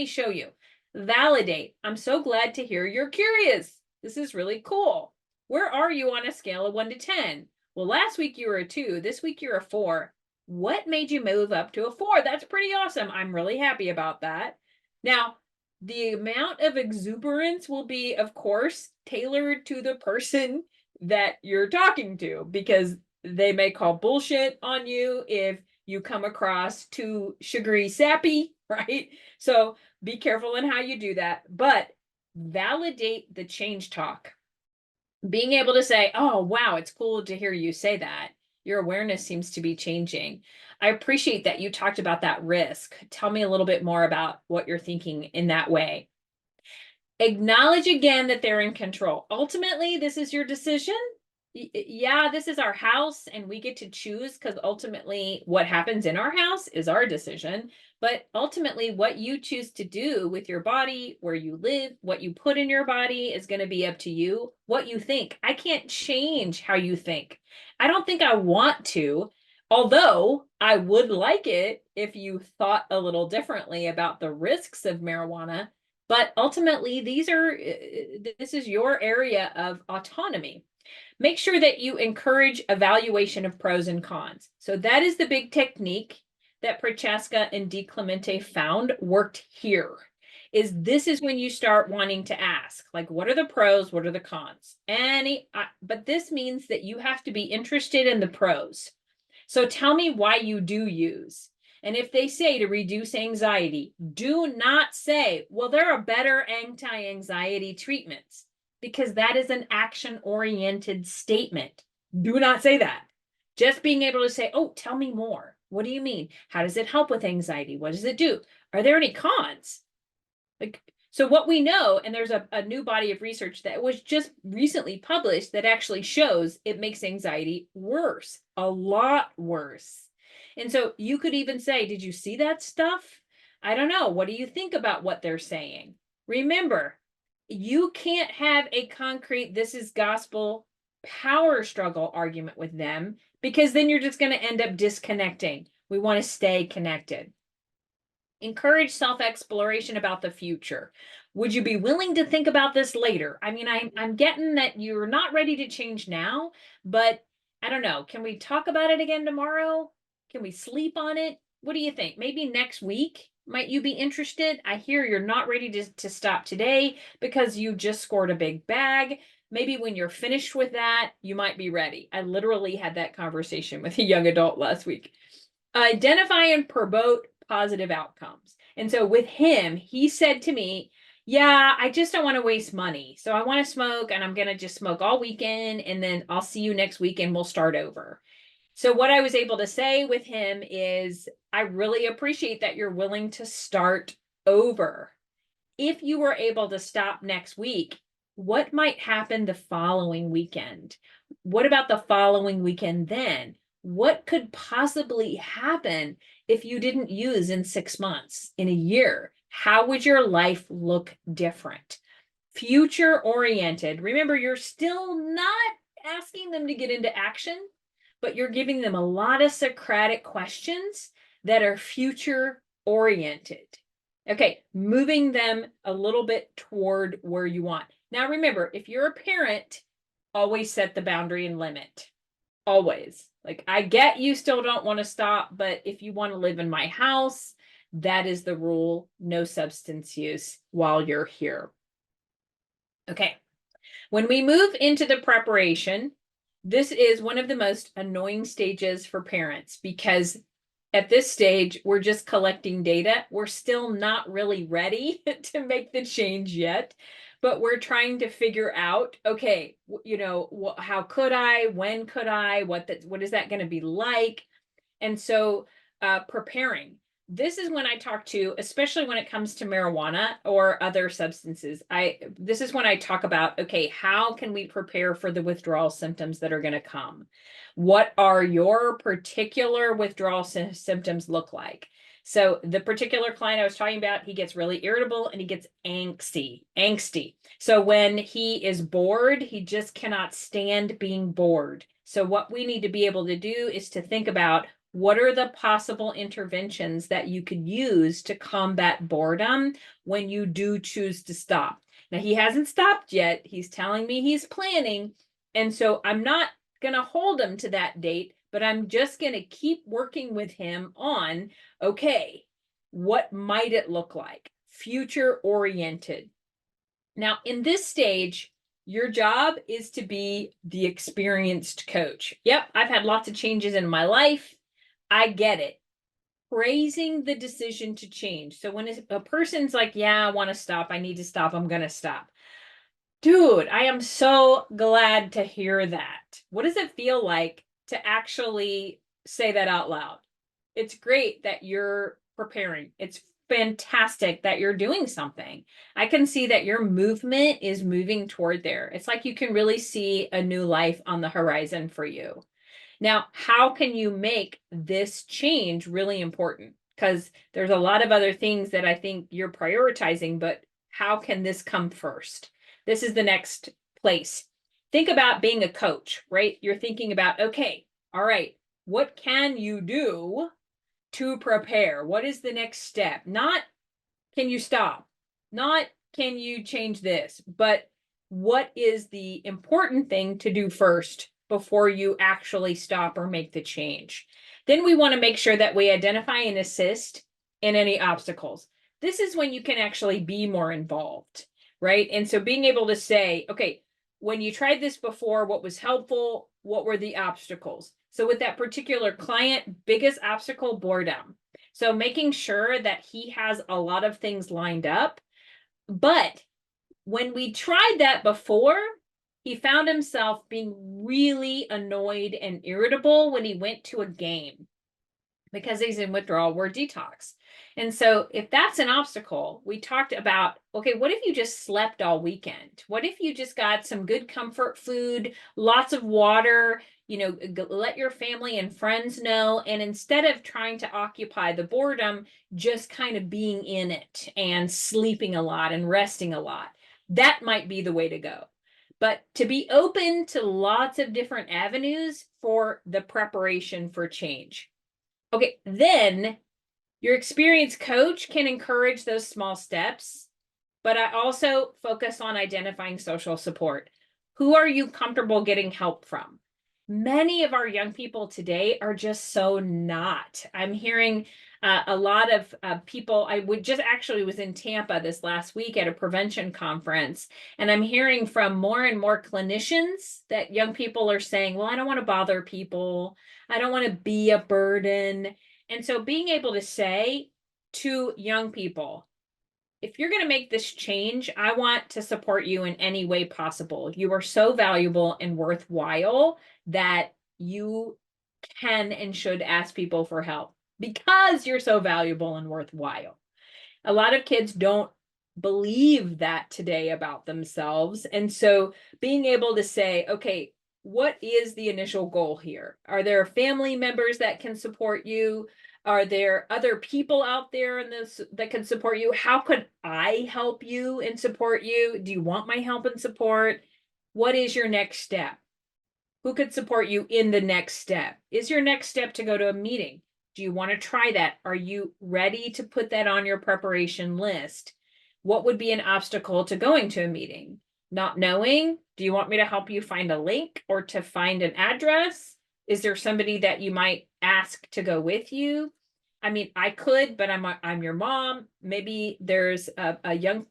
show you. Validate. I'm so glad to hear you're curious. This is really cool. Where are you on a scale of 1 to 10? Well, last week you were a 2. This week you're a 4. What made you move up to a 4? That's pretty awesome. I'm really happy about that. Now, the amount of exuberance will be, of course, tailored to the person that you're talking to, because they may call bullshit on you if you come across too sugary sappy, right? So be careful in how you do that, but validate the change talk. Being able to say, oh, wow, it's cool to hear you say that. Your awareness seems to be changing. I appreciate that you talked about that risk. Tell me a little bit more about what you're thinking in that way. Acknowledge again that they're in control. Ultimately, this is your decision. Yeah, this is our house and we get to choose, because ultimately what happens in our house is our decision. But ultimately what you choose to do with your body, where you live, what you put in your body is going to be up to you. What you think. I can't change how you think. I don't think I want to, although I would like it if you thought a little differently about the risks of marijuana. But ultimately, this is your area of autonomy. Make sure that you encourage evaluation of pros and cons. So that is the big technique that Prochaska and DiClemente found worked here. This is when you start wanting to ask, like, what are the pros? What are the cons? But this means that you have to be interested in the pros. So tell me why you do use. And if they say to reduce anxiety, do not say, well, there are better anti-anxiety treatments, because that is an action-oriented statement. Do not say that. Just being able to say, oh, tell me more. What do you mean? How does it help with anxiety? What does it do? Are there any cons? So what we know, and there's a new body of research that was just recently published that actually shows it makes anxiety worse, a lot worse. And so you could even say, did you see that stuff? I don't know. What do you think about what they're saying? Remember, you can't have a concrete, this is gospel power struggle argument with them, because then you're just going to end up disconnecting. We want to stay connected. Encourage self-exploration about the future. Would you be willing to think about this later? I mean, I'm getting that you're not ready to change now, but I don't know. Can we talk about it again tomorrow? Can we sleep on it? What do you think? Maybe next week, might you be interested? I hear you're not ready to stop today because you just scored a big bag. Maybe when you're finished with that, you might be ready. I literally had that conversation with a young adult last week. Identify and promote positive outcomes. And so with him, he said to me, yeah, I just don't want to waste money. So I want to smoke, and I'm going to just smoke all weekend, and then I'll see you next week and we'll start over. So what I was able to say with him is, I really appreciate that you're willing to start over. If you were able to stop next week, what might happen the following weekend? What about the following weekend then? What could possibly happen if you didn't use in 6 months, in a year? How would your life look different? Future oriented. Remember, you're still not asking them to get into action, but you're giving them a lot of Socratic questions that are future oriented. Okay, moving them a little bit toward where you want. Now, remember, if you're a parent, always set the boundary and limit. Always. Like, I get you still don't want to stop, but if you want to live in my house, that is the rule. No substance use while you're here. Okay. When we move into the preparation, this is one of the most annoying stages for parents, because at this stage, we're just collecting data. We're still not really ready to make the change yet, but we're trying to figure out, okay, you know, how could I, when could I, what is that going to be like? And so preparing. This is when I talk to, especially when it comes to marijuana or other substances, this is when I talk about, okay, how can we prepare for the withdrawal symptoms that are going to come? What are your particular withdrawal symptoms look like? So the particular client I was talking about, he gets really irritable and he gets angsty. So when he is bored, he just cannot stand being bored. So what we need to be able to do is to think about, what are the possible interventions that you could use to combat boredom when you do choose to stop? Now, he hasn't stopped yet. He's telling me he's planning. And so I'm not going to hold him to that date, but I'm just going to keep working with him on, okay, what might it look like? Future oriented. Now, in this stage, your job is to be the experienced coach. Yep, I've had lots of changes in my life. I get it. Praising the decision to change. So when a person's like, yeah, I want to stop, I need to stop, I'm going to stop. Dude, I am so glad to hear that. What does it feel like to actually say that out loud? It's great that you're preparing. It's fantastic that you're doing something. I can see that your movement is moving toward there. It's like you can really see a new life on the horizon for you. Now, how can you make this change really important? Because there's a lot of other things that I think you're prioritizing, but how can this come first? This is the next place. Think about being a coach, right? You're thinking about, okay, all right, what can you do to prepare? What is the next step? Not, can you stop? Not, can you change this? But what is the important thing to do first before you actually stop or make the change? Then we want to make sure that we identify and assist in any obstacles. This is when you can actually be more involved, right? And so being able to say, okay, when you tried this before, what was helpful? What were the obstacles? So with that particular client, biggest obstacle, boredom. So making sure that he has a lot of things lined up. But when we tried that before, he found himself being really annoyed and irritable when he went to a game. because he's in withdrawal, we're detox. And so if that's an obstacle, we talked about, okay, what if you just slept all weekend? What if you just got some good comfort food, lots of water, let your family and friends know. And instead of trying to occupy the boredom, just kind of being in it and sleeping a lot and resting a lot. That might be the way to go. But to be open to lots of different avenues for the preparation for change. Okay, then your experienced coach can encourage those small steps, but I also focus on identifying social support. Who are you comfortable getting help from? Many of our young people today are just so not. I'm hearing a lot of people. I was in Tampa this last week at a prevention conference, and I'm hearing from more and more clinicians that young people are saying, well, I don't want to bother people. I don't want to be a burden. And so being able to say to young people, if you're going to make this change, I want to support you in any way possible. You are so valuable and worthwhile that you can and should ask people for help because you're so valuable and worthwhile. A lot of kids don't believe that today about themselves. And so being able to say, okay, what is the initial goal here? Are there family members that can support you? Are there other people out there in this that can support you? How could I help you and support you? Do you want my help and support? What is your next step? Who could support you in the next step? Is your next step to go to a meeting? Do you want to try that? Are you ready to put that on your preparation list? What would be an obstacle to going to a meeting? Not knowing? Do you want me to help you find a link or to find an address? Is there somebody that you might ask to go with you? I mean, I could, but I'm your mom. Maybe there's a young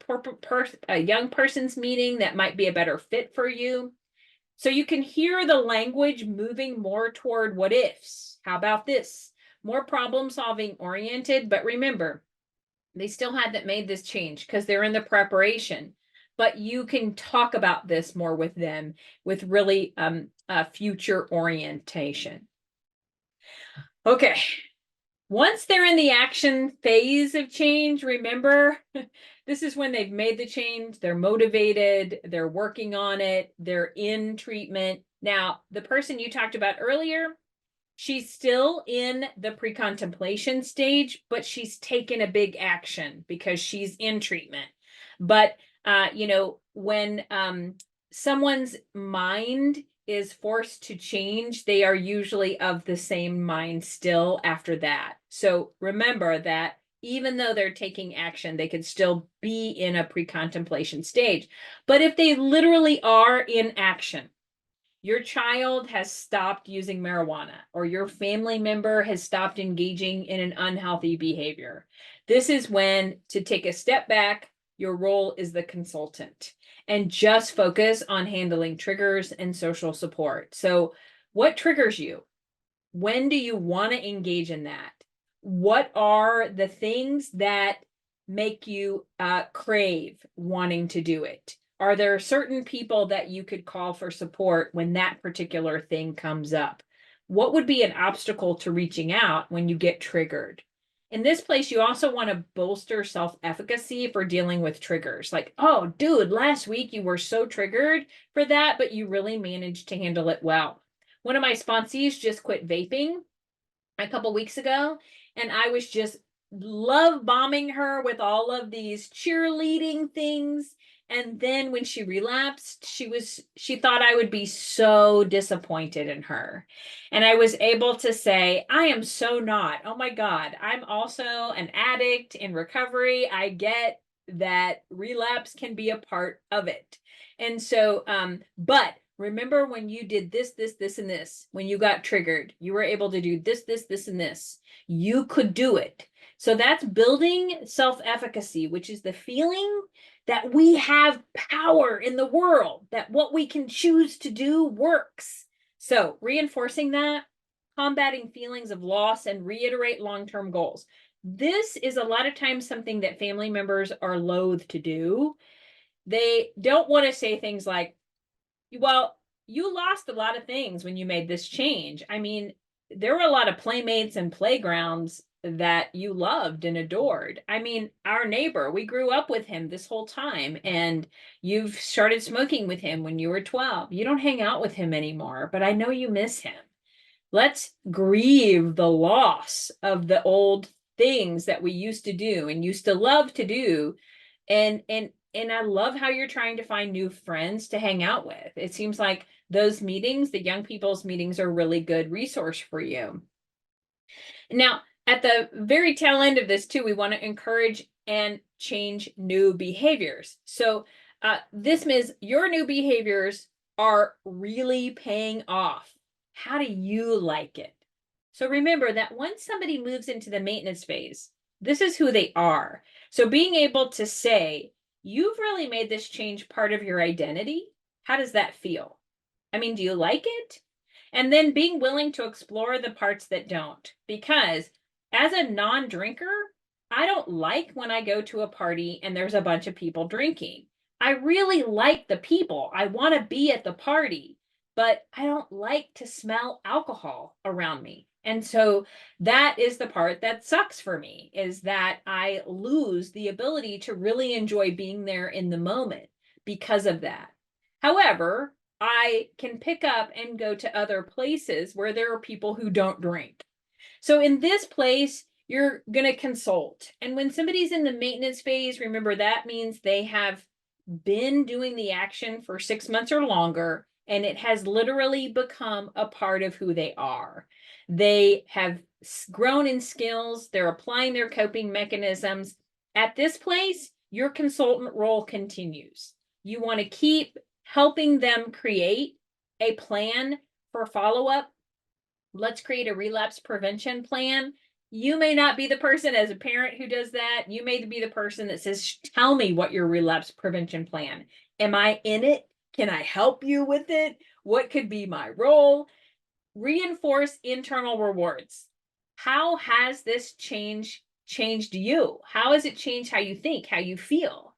person's meeting that might be a better fit for you. So you can hear the language moving more toward what ifs. How about this? More problem solving oriented, but remember, they still hadn't made this change because they're in the preparation. But you can talk about this more with them with really future orientation. Okay. Once they're in the action phase of change, remember, this is when they've made the change, they're motivated, they're working on it, they're in treatment. Now, the person you talked about earlier, she's still in the pre-contemplation stage, but she's taken a big action because she's in treatment. But, when someone's mind is forced to change, they are usually of the same mind still after that. So remember that even though they're taking action, they could still be in a pre-contemplation stage. But if they literally are in action, your child has stopped using marijuana or your family member has stopped engaging in an unhealthy behavior, this is when to take a step back. Your role is the consultant and just focus on handling triggers and social support. So what triggers you? When do you want to engage in that? What are the things that make you crave wanting to do it? Are there certain people that you could call for support when that particular thing comes up? What would be an obstacle to reaching out when you get triggered? In this place, you also want to bolster self-efficacy for dealing with triggers. Like, oh, dude, last week you were so triggered for that, but you really managed to handle it well. One of my sponsees just quit vaping a couple weeks ago, and I was just love bombing her with all of these cheerleading things. And then when she relapsed, she thought I would be so disappointed in her. And I was able to say, I am so not. Oh my God, I'm also an addict in recovery. I get that relapse can be a part of it. And so, but remember when you did this, and this, when you got triggered, you were able to do this, and this. You could do it. So that's building self-efficacy, which is the feeling that we have power in the world, that what we can choose to do works. So reinforcing that, combating feelings of loss, and reiterate long-term goals. This is a lot of times something that family members are loath to do. They don't want to say things like, well, you lost a lot of things when you made this change. I mean, there were a lot of playmates and playgrounds that you loved and adored. I mean, our neighbor, we grew up with him this whole time, and you've started smoking with him when you were 12. You don't hang out with him anymore, but I know you miss him. Let's grieve the loss of the old things that we used to do and used to love to do. And I love how you're trying to find new friends to hang out with. It seems like those meetings, the young people's meetings, are a really good resource for you. Now, at the very tail end of this too, we want to encourage and change new behaviors. So this means your new behaviors are really paying off. How do you like it? So remember that once somebody moves into the maintenance phase, this is who they are. So being able to say, you've really made this change part of your identity. How does that feel? I mean, do you like it? And then being willing to explore the parts that don't. Because as a non-drinker, I don't like when I go to a party and there's a bunch of people drinking. I really like the people. I want to be at the party, but I don't like to smell alcohol around me. And so that is the part that sucks for me, is that I lose the ability to really enjoy being there in the moment because of that. However, I can pick up and go to other places where there are people who don't drink. So in this place, you're going to consult. And when somebody's in the maintenance phase, remember that means they have been doing the action for 6 months or longer, and it has literally become a part of who they are. They have grown in skills. They're applying their coping mechanisms. At this place, your consultant role continues. You want to keep helping them create a plan for follow-up. Let's create a relapse prevention plan. You may not be the person as a parent who does that. You may be the person that says, tell me what your relapse prevention plan. Am I in it? Can I help you with it? What could be my role? Reinforce internal rewards. How has this changed you? How has it changed how you think, how you feel?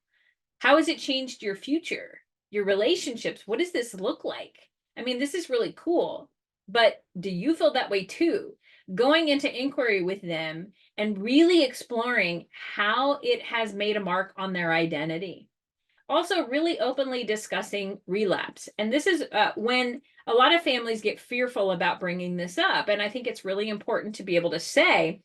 How has it changed your future, your relationships? What does this look like? I mean, this is really cool, but do you feel that way too? Going into inquiry with them and really exploring how it has made a mark on their identity. Also, really openly discussing relapse. And this is when a lot of families get fearful about bringing this up. And I think it's really important to be able to say,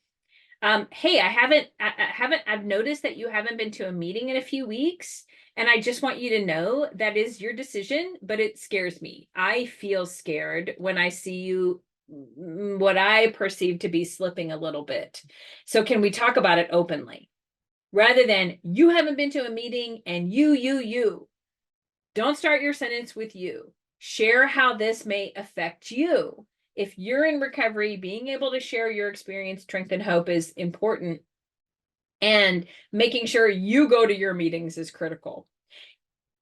hey, I've noticed that you haven't been to a meeting in a few weeks. And I just want you to know that is your decision, but it scares me. I feel scared when I see you, what I perceive to be slipping a little bit. So can we talk about it openly? Rather than, you haven't been to a meeting and you. Don't start your sentence with you. Share how this may affect you. If you're in recovery, being able to share your experience, strength, and hope is important. And making sure you go to your meetings is critical.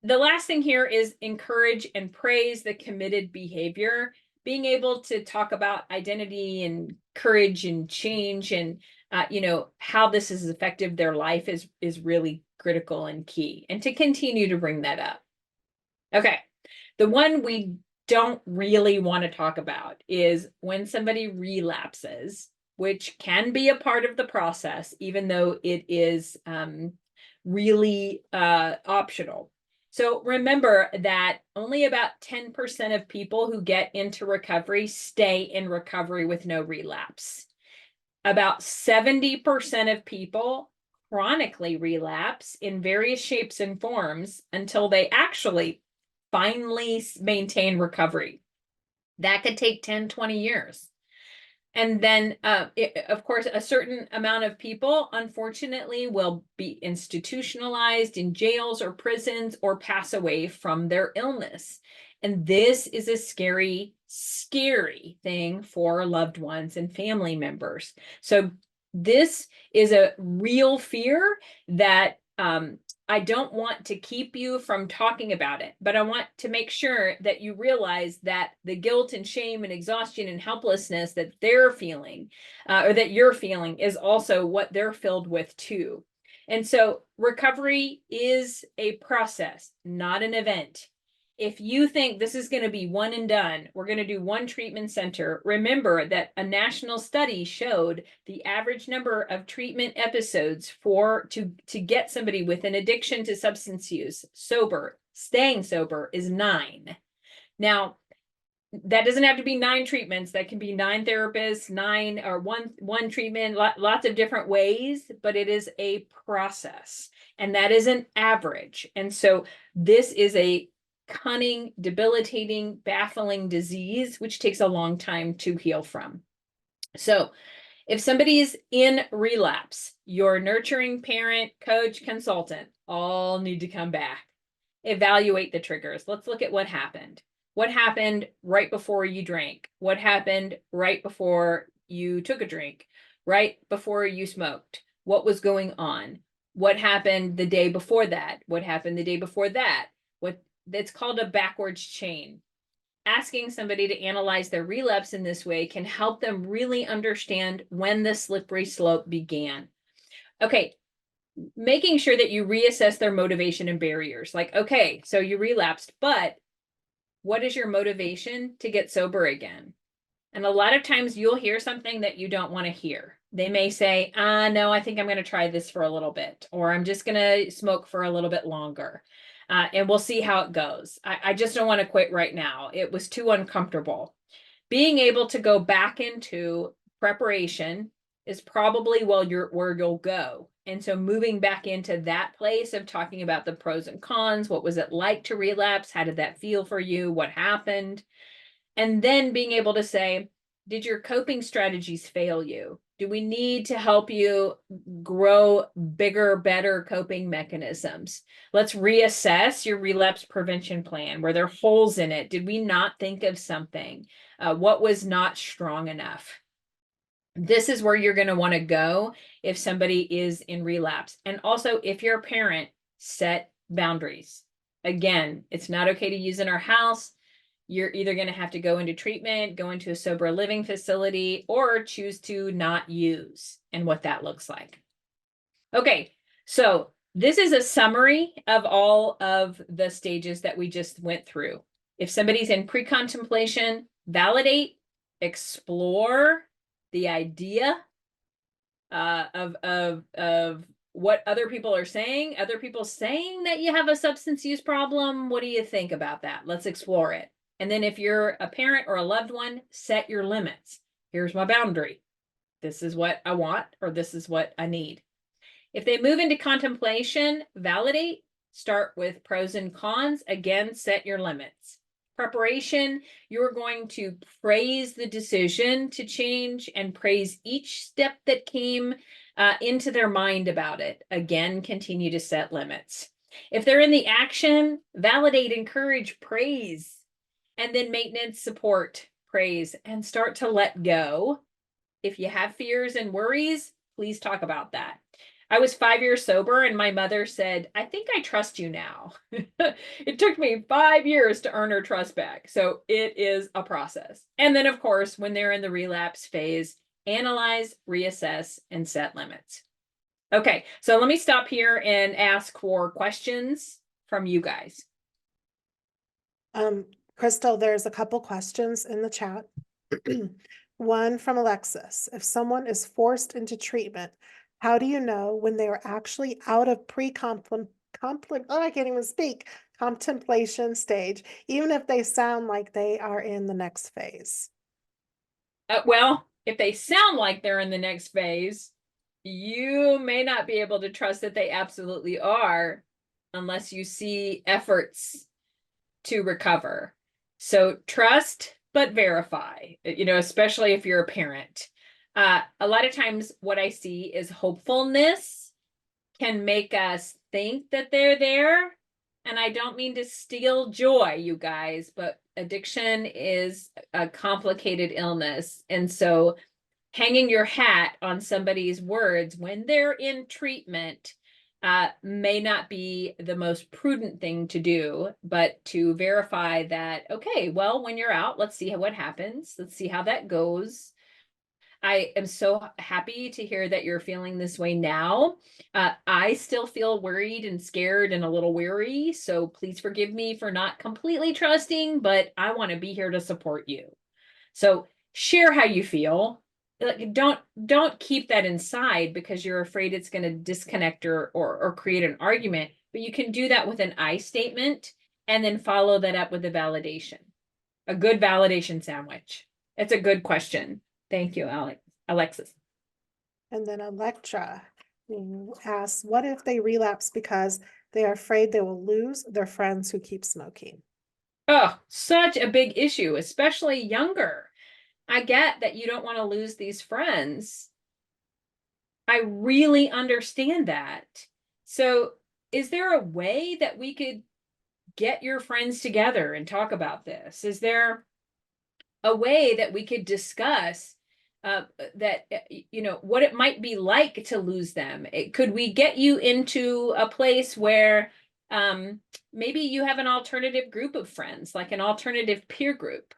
The last thing here is encourage and praise the committed behavior. Being able to talk about identity and courage and change and how this is effective their life is really critical and key, and to continue to bring that up. Okay, the one we don't really want to talk about is when somebody relapses, which can be a part of the process, even though it is really optional. So remember that only about 10% of people who get into recovery stay in recovery with no relapse. About 70% of people chronically relapse in various shapes and forms until they actually finally maintain recovery. That could take 10, 20 years. And then, of course, a certain amount of people, unfortunately, will be institutionalized in jails or prisons or pass away from their illness. And this is a scary, scary thing for loved ones and family members. So this is a real fear that I don't want to keep you from talking about it, but I want to make sure that you realize that the guilt and shame and exhaustion and helplessness that they're feeling, or that you're feeling, is also what they're filled with too. And so recovery is a process, not an event. If you think this is going to be one and done, we're going to do one treatment center, remember that a national study showed the average number of treatment episodes to get somebody with an addiction to substance use sober, staying sober, is 9. Now, that doesn't have to be 9 treatments. That can be 9 therapists, 9 or one treatment, lots of different ways, but it is a process, and that is an average. And so this is a cunning, debilitating, baffling disease, which takes a long time to heal from. So if somebody's in relapse, your nurturing parent, coach, consultant all need to come back. Evaluate the triggers. Let's look at what happened. What happened right before you drank? What happened right before you took a drink? Right before you smoked? What was going on? What happened the day before that? What happened the day before that? That's called a backwards chain. Asking somebody to analyze their relapse in this way can help them really understand when the slippery slope began. Okay, making sure that you reassess their motivation and barriers. Like, okay, so you relapsed, but what is your motivation to get sober again? And a lot of times you'll hear something that you don't want to hear. They may say, no, I think I'm going to try this for a little bit, or I'm just going to smoke for a little bit longer. And we'll see how it goes. I just don't want to quit right now. It was too uncomfortable. Being able to go back into preparation is probably where you'll go. And so moving back into that place of talking about the pros and cons, what was it like to relapse? How did that feel for you? What happened? And then being able to say, did your coping strategies fail you? Do we need to help you grow bigger, better coping mechanisms? Let's reassess your relapse prevention plan. Were there holes in it? Did we not think of something? What was not strong enough? This is where you're going to want to go if somebody is in relapse. And also, if you're a parent, set boundaries. Again, it's not okay to use in our house. You're either going to have to go into treatment, go into a sober living facility, or choose to not use, and what that looks like. Okay, so this is a summary of all of the stages that we just went through. If somebody's in pre-contemplation, validate, explore the idea of what other people are saying. Other people saying that you have a substance use problem. What do you think about that? Let's explore it. And then if you're a parent or a loved one, set your limits. Here's my boundary. This is what I want, or this is what I need. If they move into contemplation, validate, start with pros and cons. Again, set your limits. Preparation, you're going to praise the decision to change and praise each step that came into their mind about it. Again, continue to set limits. If they're in the action, validate, encourage, praise. And then maintenance, support, praise, and start to let go. If you have fears and worries, please talk about that. I was 5 years sober, and my mother said, I think I trust you now. It took me 5 years to earn her trust back. So it is a process. And then, of course, when they're in the relapse phase, analyze, reassess, and set limits. Okay, so let me stop here and ask for questions from you guys. Crystal, there's a couple questions in the chat. One from Alexis. If someone is forced into treatment, how do you know when they are actually out of contemplation stage, even if they sound like they are in the next phase? Well, if they sound like they're in the next phase, you may not be able to trust that they absolutely are unless you see efforts to recover. So trust, but verify, especially if you're a parent. A lot of times what I see is hopefulness can make us think that they're there. And I don't mean to steal joy, you guys, but addiction is a complicated illness. And so hanging your hat on somebody's words when they're in treatment may not be the most prudent thing to do, but to verify that, okay, well, when you're out, let's see what happens. Let's see how that goes. I am so happy to hear that you're feeling this way now. I still feel worried and scared and a little weary, so please forgive me for not completely trusting, but I want to be here to support you. So share how you feel. Like, don't keep that inside because you're afraid it's going to disconnect or create an argument, but you can do that with an I statement and then follow that up with a validation. A good validation sandwich. It's a good question. Thank you, Alexis. And then Electra asks, what if they relapse because they are afraid they will lose their friends who keep smoking? Oh, such a big issue, especially younger. I get that you don't want to lose these friends. I really understand that. So, is there a way that we could get your friends together and talk about this? Is there a way that we could discuss that, what it might be like to lose them? Could we get you into a place where maybe you have an alternative group of friends, like an alternative peer group?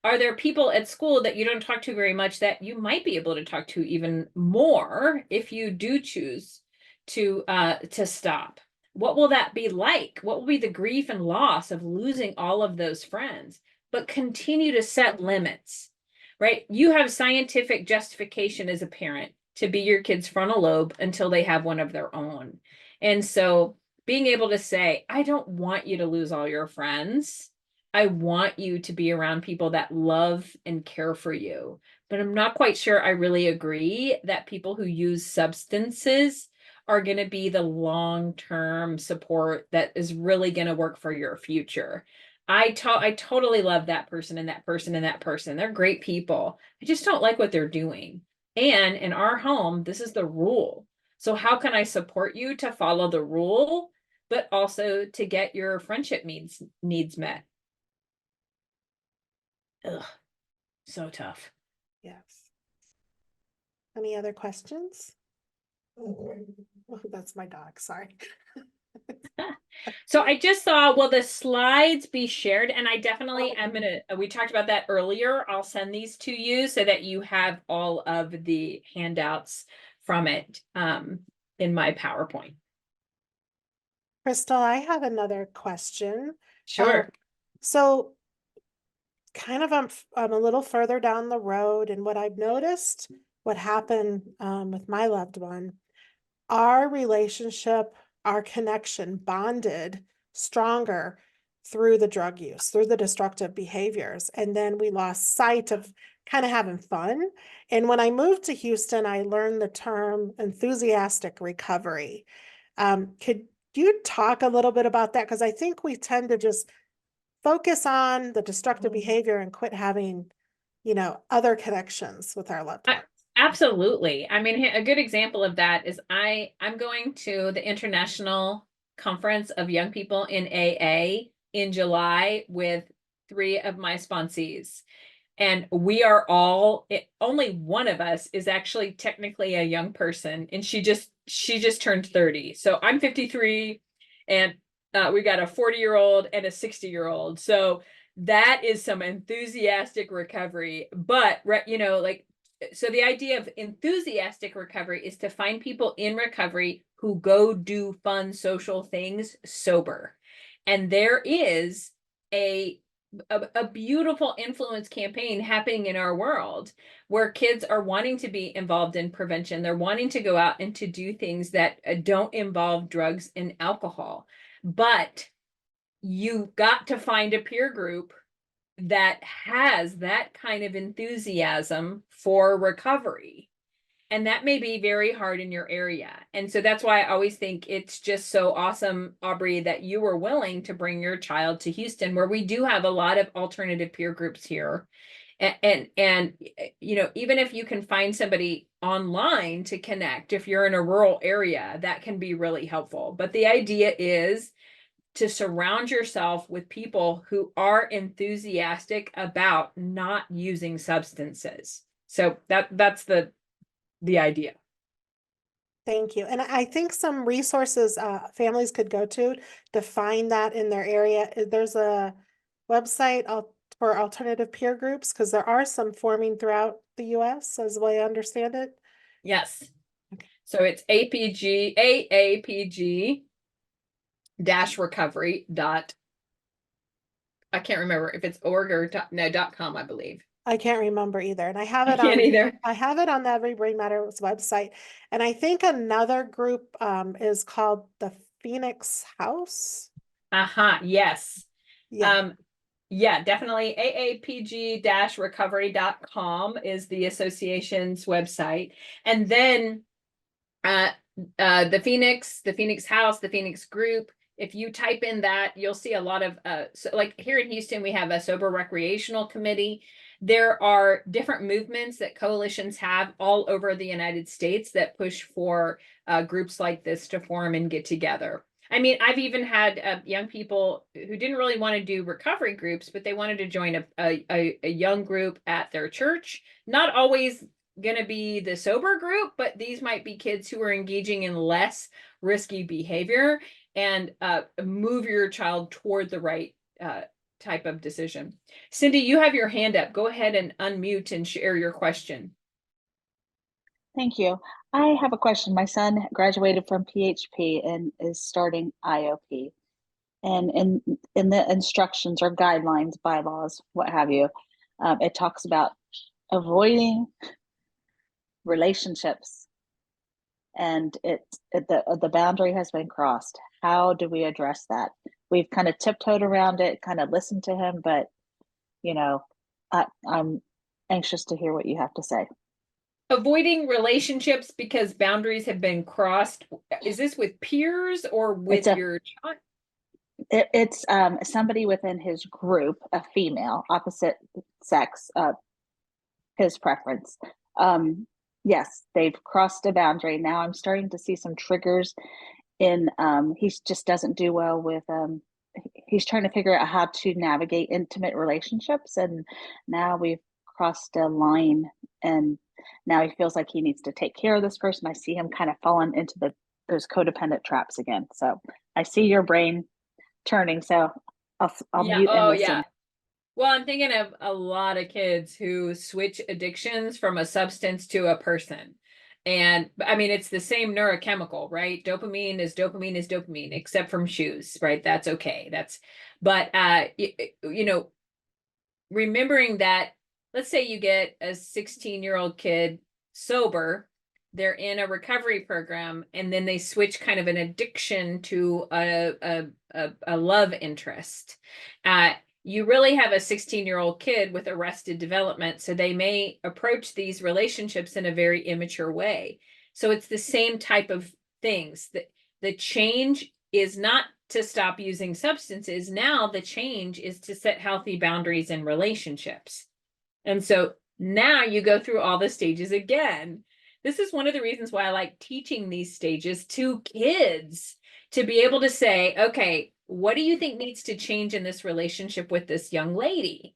Are there people at school that you don't talk to very much that you might be able to talk to even more if you do choose to stop? What will that be like? What will be the grief and loss of losing all of those friends? But continue to set limits, right? You have scientific justification as a parent to be your kid's frontal lobe until they have one of their own. And so being able to say, I don't want you to lose all your friends. I want you to be around people that love and care for you. But I'm not quite sure I really agree that people who use substances are going to be the long-term support that is really going to work for your future. I totally love that person and that person and that person. They're great people. I just don't like what they're doing. And in our home, this is the rule. So how can I support you to follow the rule, but also to get your friendship needs met? Ugh, so tough. Yes. Any other questions? Oh, that's my dog, sorry. So I just saw, will the slides be shared? And I definitely am gonna, we talked about that earlier. I'll send these to you so that you have all of the handouts from it in my PowerPoint. Crystal, I have another question. Sure. So kind of I'm a little further down the road, and what I've noticed, what happened with my loved one, our relationship, our connection bonded stronger through the drug use, through the destructive behaviors. And then we lost sight of kind of having fun. And when I moved to Houston, I learned the term enthusiastic recovery. Could you talk a little bit about that? Because I think we tend to just focus on the destructive behavior and quit having, other connections with our loved ones. Absolutely. I mean, a good example of that is I'm going to the International Conference of Young People in AA in July with 3 of my sponsees. And we are all, only one of us is actually technically a young person, and she just turned 30. So I'm 53, and we got a 40-year-old and a 60-year-old. So that is some enthusiastic recovery. But so the idea of enthusiastic recovery is to find people in recovery who go do fun social things sober. And there is a beautiful influence campaign happening in our world where kids are wanting to be involved in prevention. They're wanting to go out and to do things that don't involve drugs and alcohol. But you've got to find a peer group that has that kind of enthusiasm for recovery. And that may be very hard in your area. And so that's why I always think it's just so awesome, Aubrey, that you were willing to bring your child to Houston, where we do have a lot of alternative peer groups here. And even if you can find somebody online to connect, if you're in a rural area, that can be really helpful. But the idea is to surround yourself with people who are enthusiastic about not using substances. So that's the idea. Thank you. And I think some resources families could go to find that in their area. There's a website for alternative peer groups, because there are some forming throughout the US, as I understand it? Yes. Okay. So it's AAPG dash recovery dot, I can't remember if it's org or .com, I believe. I can't remember either. And I have I it can't on, either. I have it on the Every Brain Matters website. And I think another group is called the Phoenix House. Yes. Yeah. Yeah, definitely. AAPG-recovery.com is the association's website. And then the Phoenix House, the Phoenix Group, if you type in that, you'll see a lot of so like here in Houston, we have a sober recreational committee. There are different movements that coalitions have all over the United States that push for groups like this to form and get together. I mean, I've even had young people who didn't really want to do recovery groups, but they wanted to join a young group at their church. Not always going to be the sober group, but these might be kids who are engaging in less risky behavior and move your child toward the right type of decision. Cindy, you have your hand up. Go ahead and unmute and share your question. Thank you. I have a question. My son graduated from PHP and is starting IOP. And in the instructions or guidelines, bylaws, what have you, it talks about avoiding relationships. And the boundary has been crossed. How do we address that? We've kind of tiptoed around it, kind of listened to him, but I'm anxious to hear what you have to say. Avoiding relationships because boundaries have been crossed. Is this with peers or with your child? It's somebody within his group, a female, opposite sex, his preference. Yes, they've crossed a boundary. Now I'm starting to see some triggers in, he just doesn't do well with, he's trying to figure out how to navigate intimate relationships. And now we've crossed a line and now he feels like he needs to take care of this person. I see him kind of falling into those codependent traps again. So I see your brain turning. So I'll mute and listen. Yeah. Well, I'm thinking of a lot of kids who switch addictions from a substance to a person. And I mean, it's the same neurochemical, right? Dopamine is dopamine, except from shoes, right? That's okay. But remembering that, let's say you get a 16-year-old kid sober, they're in a recovery program, and then they switch kind of an addiction to a love interest. You really have a 16-year-old kid with arrested development, so they may approach these relationships in a very immature way. So it's the same type of things. The change is not to stop using substances. Now the change is to set healthy boundaries in relationships. And so now you go through all the stages again. This is one of the reasons why I like teaching these stages to kids, to be able to say, okay, what do you think needs to change in this relationship with this young lady?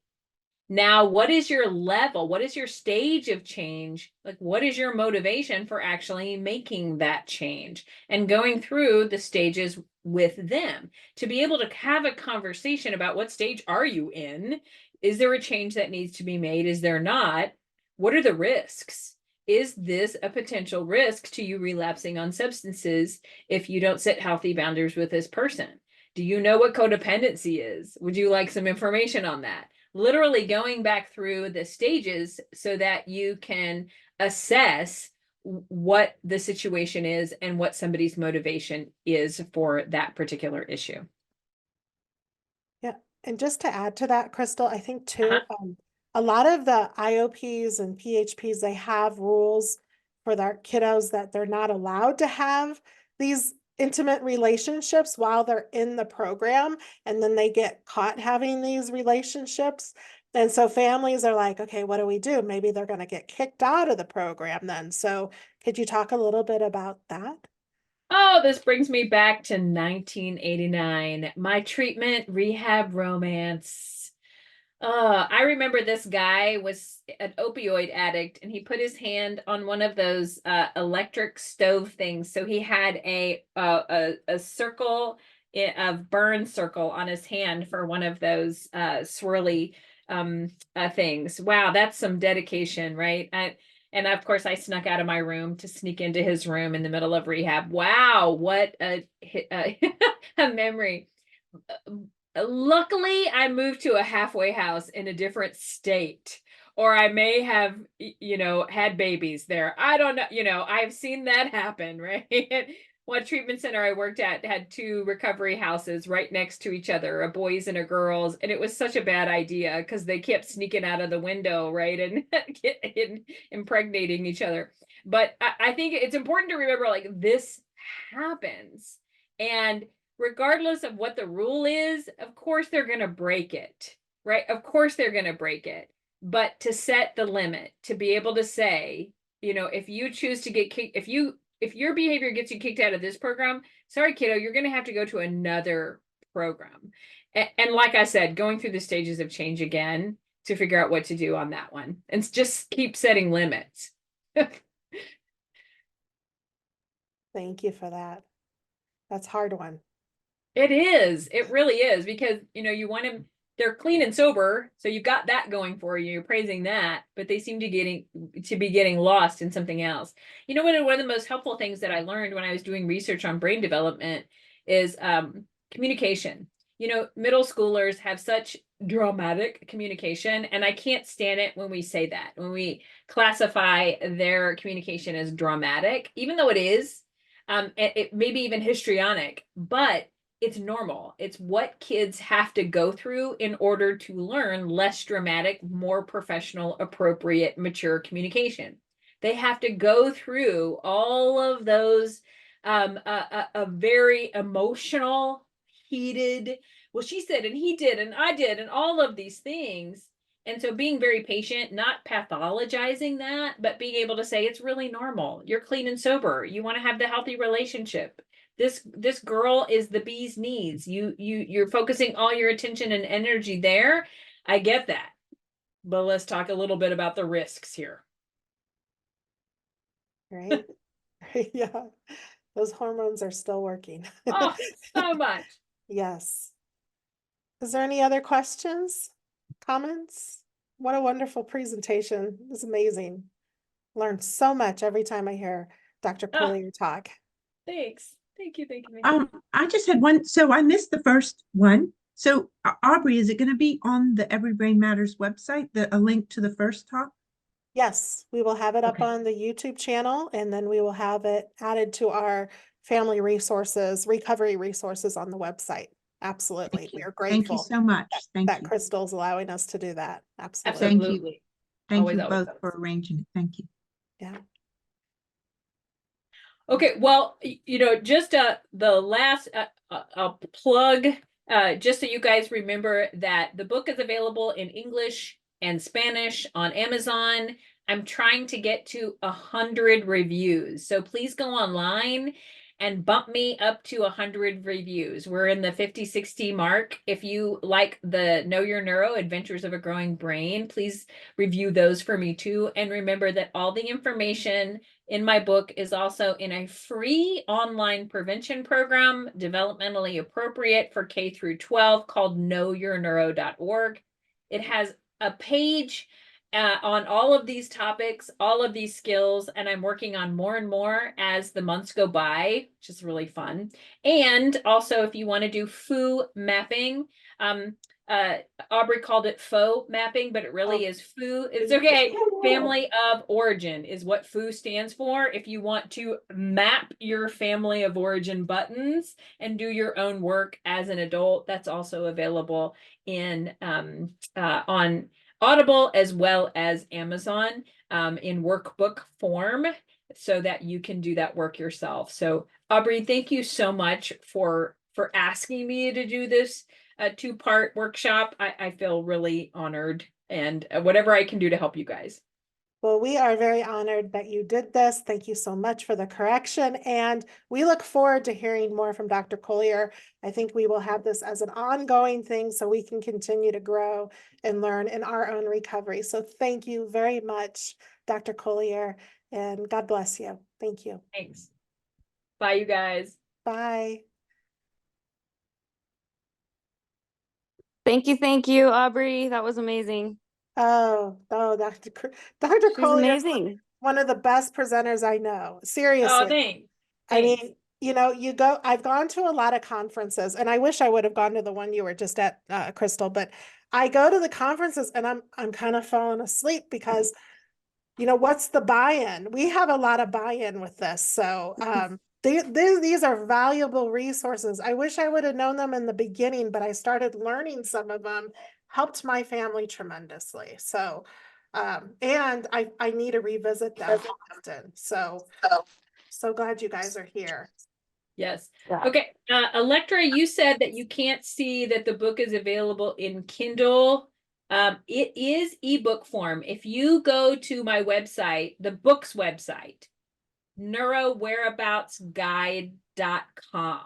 Now, what is your level? What is your stage of change? Like, what is your motivation for actually making that change and going through the stages with them to be able to have a conversation about what stage are you in? Is there a change that needs to be made? Is there not? What are the risks? Is this a potential risk to you relapsing on substances if you don't set healthy boundaries with this person? Do you know what codependency is? Would you like some information on that? Literally going back through the stages so that you can assess what the situation is and what somebody's motivation is for that particular issue. Yeah. And just to add to that, Crystal, I think too, a lot of the IOPs and PHPs, they have rules for their kiddos that they're not allowed to have these intimate relationships while they're in the program, and then they get caught having these relationships. And so families are like, okay, what do we do? Maybe they're going to get kicked out of the program then. So could you talk a little bit about that? Oh, this brings me back to 1989. My treatment, rehab, romance. I remember this guy was an opioid addict, and he put his hand on one of those electric stove things. So he had a circle of burn circle on his hand for one of those swirly things. Wow, that's some dedication, right? And of course, I snuck out of my room to sneak into his room in the middle of rehab. Wow, what a memory. Luckily, I moved to a halfway house in a different state, or I may have, had babies there. I don't know. I've seen that happen, right? One treatment center I worked at had 2 recovery houses right next to each other, a boys and a girls, and it was such a bad idea because they kept sneaking out of the window, right, and impregnating each other. But I think it's important to remember, like, this happens, and regardless of what the rule is, of course they're going to break it, right? Of course they're going to break it, but to set the limit, to be able to say, if you choose to get kicked, if your behavior gets you kicked out of this program, sorry, kiddo, you're going to have to go to another program. And like I said, going through the stages of change again to figure out what to do on that one, and just keep setting limits. Thank you for that. That's a hard one. It is. It really is, because, you want him, they're clean and sober. So you've got that going for you. You're praising that, but they seem to be getting lost in something else. One of the most helpful things that I learned when I was doing research on brain development is communication. Middle schoolers have such dramatic communication, and I can't stand it when we say that, when we classify their communication as dramatic, even though it is, it may be even histrionic, but it's normal. It's what kids have to go through in order to learn less dramatic, more professional, appropriate, mature communication. They have to go through all of those a very emotional, heated, well, she said, and he did, and I did, and all of these things. And so being very patient, not pathologizing that, but being able to say it's really normal. You're clean and sober. You want to have the healthy relationship. This girl is the bee's knees. You're focusing all your attention and energy there. I get that. But let's talk a little bit about the risks here. Right? Yeah. Those hormones are still working. Oh, so much. Yes. Is there any other questions, comments? What a wonderful presentation. It was amazing. Learned so much every time I hear Dr. Collier talk. Thanks. Thank you. I just had one. So I missed the first one. So Aubrey, is it going to be on the Every Brain Matters website, a link to the first talk? Yes, we will have it up on the YouTube channel, and then we will have it added to our family resources, recovery resources on the website. Absolutely. We are grateful. Thank you so much. That Crystal's allowing us to do that. Absolutely. Absolutely. Thank you both for arranging it. Thank you. Yeah. Okay, well, just the last I'll plug, just so you guys remember that the book is available in English and Spanish on Amazon. I'm trying to get to 100 reviews, so please go online and bump me up to 100 reviews. We're in the 50-60 mark. If you like the Know Your Neuro Adventures of a Growing Brain, please review those for me too. And remember that all the information in my book is also in a free online prevention program, developmentally appropriate for K through 12, called knowyourneuro.org. It has a page on all of these topics, all of these skills, and I'm working on more and more as the months go by, which is really fun. And also, if you want to do FOO mapping, Aubrey called it faux mapping, but it really is FOO. It's okay. Family of origin is what FOO stands for. If you want to map your family of origin buttons and do your own work as an adult, that's also available in on Audible as well as Amazon in workbook form, so that you can do that work yourself. So Aubrey, thank you so much for asking me to do this two-part workshop. I feel really honored, and whatever I can do to help you guys. Well, we are very honored that you did this. Thank you so much for the correction. And we look forward to hearing more from Dr. Collier. I think we will have this as an ongoing thing so we can continue to grow and learn in our own recovery. So thank you very much, Dr. Collier, and God bless you. Thank you. Thanks. Bye, you guys. Bye. Thank you, Aubrey. That was amazing. Oh, Dr. She's Collier, amazing. one of the best presenters I know. Oh, Seriously. thanks. I Thanks. mean, I've gone to a lot of conferences, and I wish I would have gone to the one you were just at, Crystal, but I go to the conferences and I'm kind of falling asleep because, what's the buy-in? We have a lot of buy-in with this. So, these are valuable resources. I wish I would have known them in the beginning, but I started learning some of them, helped my family tremendously. So, and I need to revisit them often. So glad you guys are here. Yes. Yeah. Okay. Electra, you said that you can't see that the book is available in Kindle. It is ebook form. If you go to my website, the book's website, neurowhereaboutsguide.com,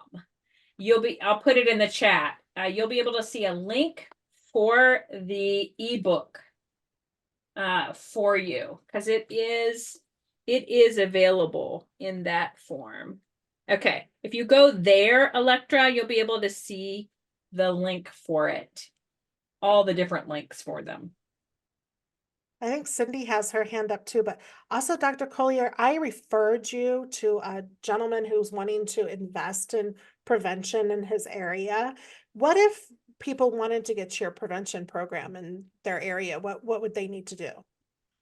I'll put it in the chat. You'll be able to see a link for the ebook for you, because it is available in that form. Okay, if you go there, Electra, you'll be able to see the link for it, all the different links for them. I think Cindy has her hand up too, but also Dr. Collier, I referred you to a gentleman who's wanting to invest in prevention in his area. What if people wanted to get your prevention program in their area? What would they need to do?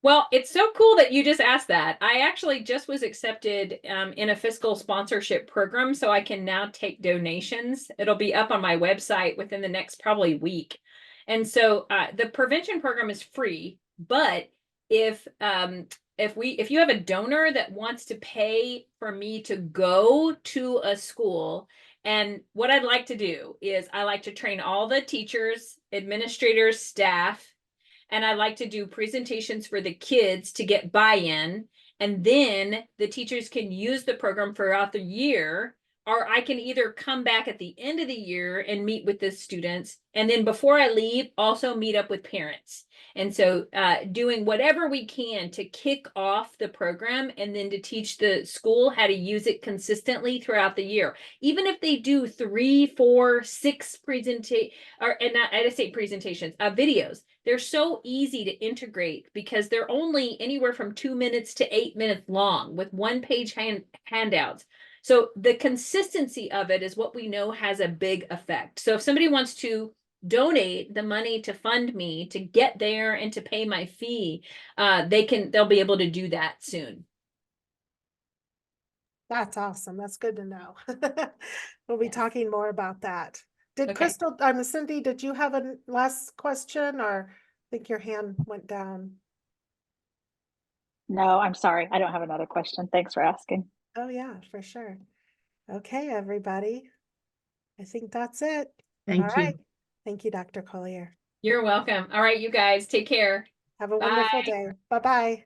Well, it's so cool that you just asked that. I actually just was accepted in a fiscal sponsorship program, so I can now take donations. It'll be up on my website within the next probably week. And so the prevention program is free, but if you have a donor that wants to pay for me to go to a school, and what I'd like to do is I like to train all the teachers, administrators, staff, and I like to do presentations for the kids to get buy-in. And then the teachers can use the program throughout the year, or I can either come back at the end of the year and meet with the students. And then before I leave, also meet up with parents. And so doing whatever we can to kick off the program and then to teach the school how to use it consistently throughout the year. Even if they do 3, 4, 6 presentations, videos, they're so easy to integrate because they're only anywhere from 2 minutes to 8 minutes long with one-page handouts. So the consistency of it is what we know has a big effect. So if somebody wants to donate the money to fund me to get there and to pay my fee, they'll be able to do that soon. That's awesome. That's good to know. We'll be Yes. talking more about that. Did Okay. Crystal, Cindy, did you have a last question, or I think your hand went down? No, I'm sorry. I don't have another question. Thanks for asking. Oh yeah, for sure. Okay, everybody. I think that's it. Thank All you. right. Thank you, Dr. Collier. You're welcome. All right, you guys, take care. Have a Bye. wonderful day. Bye-bye.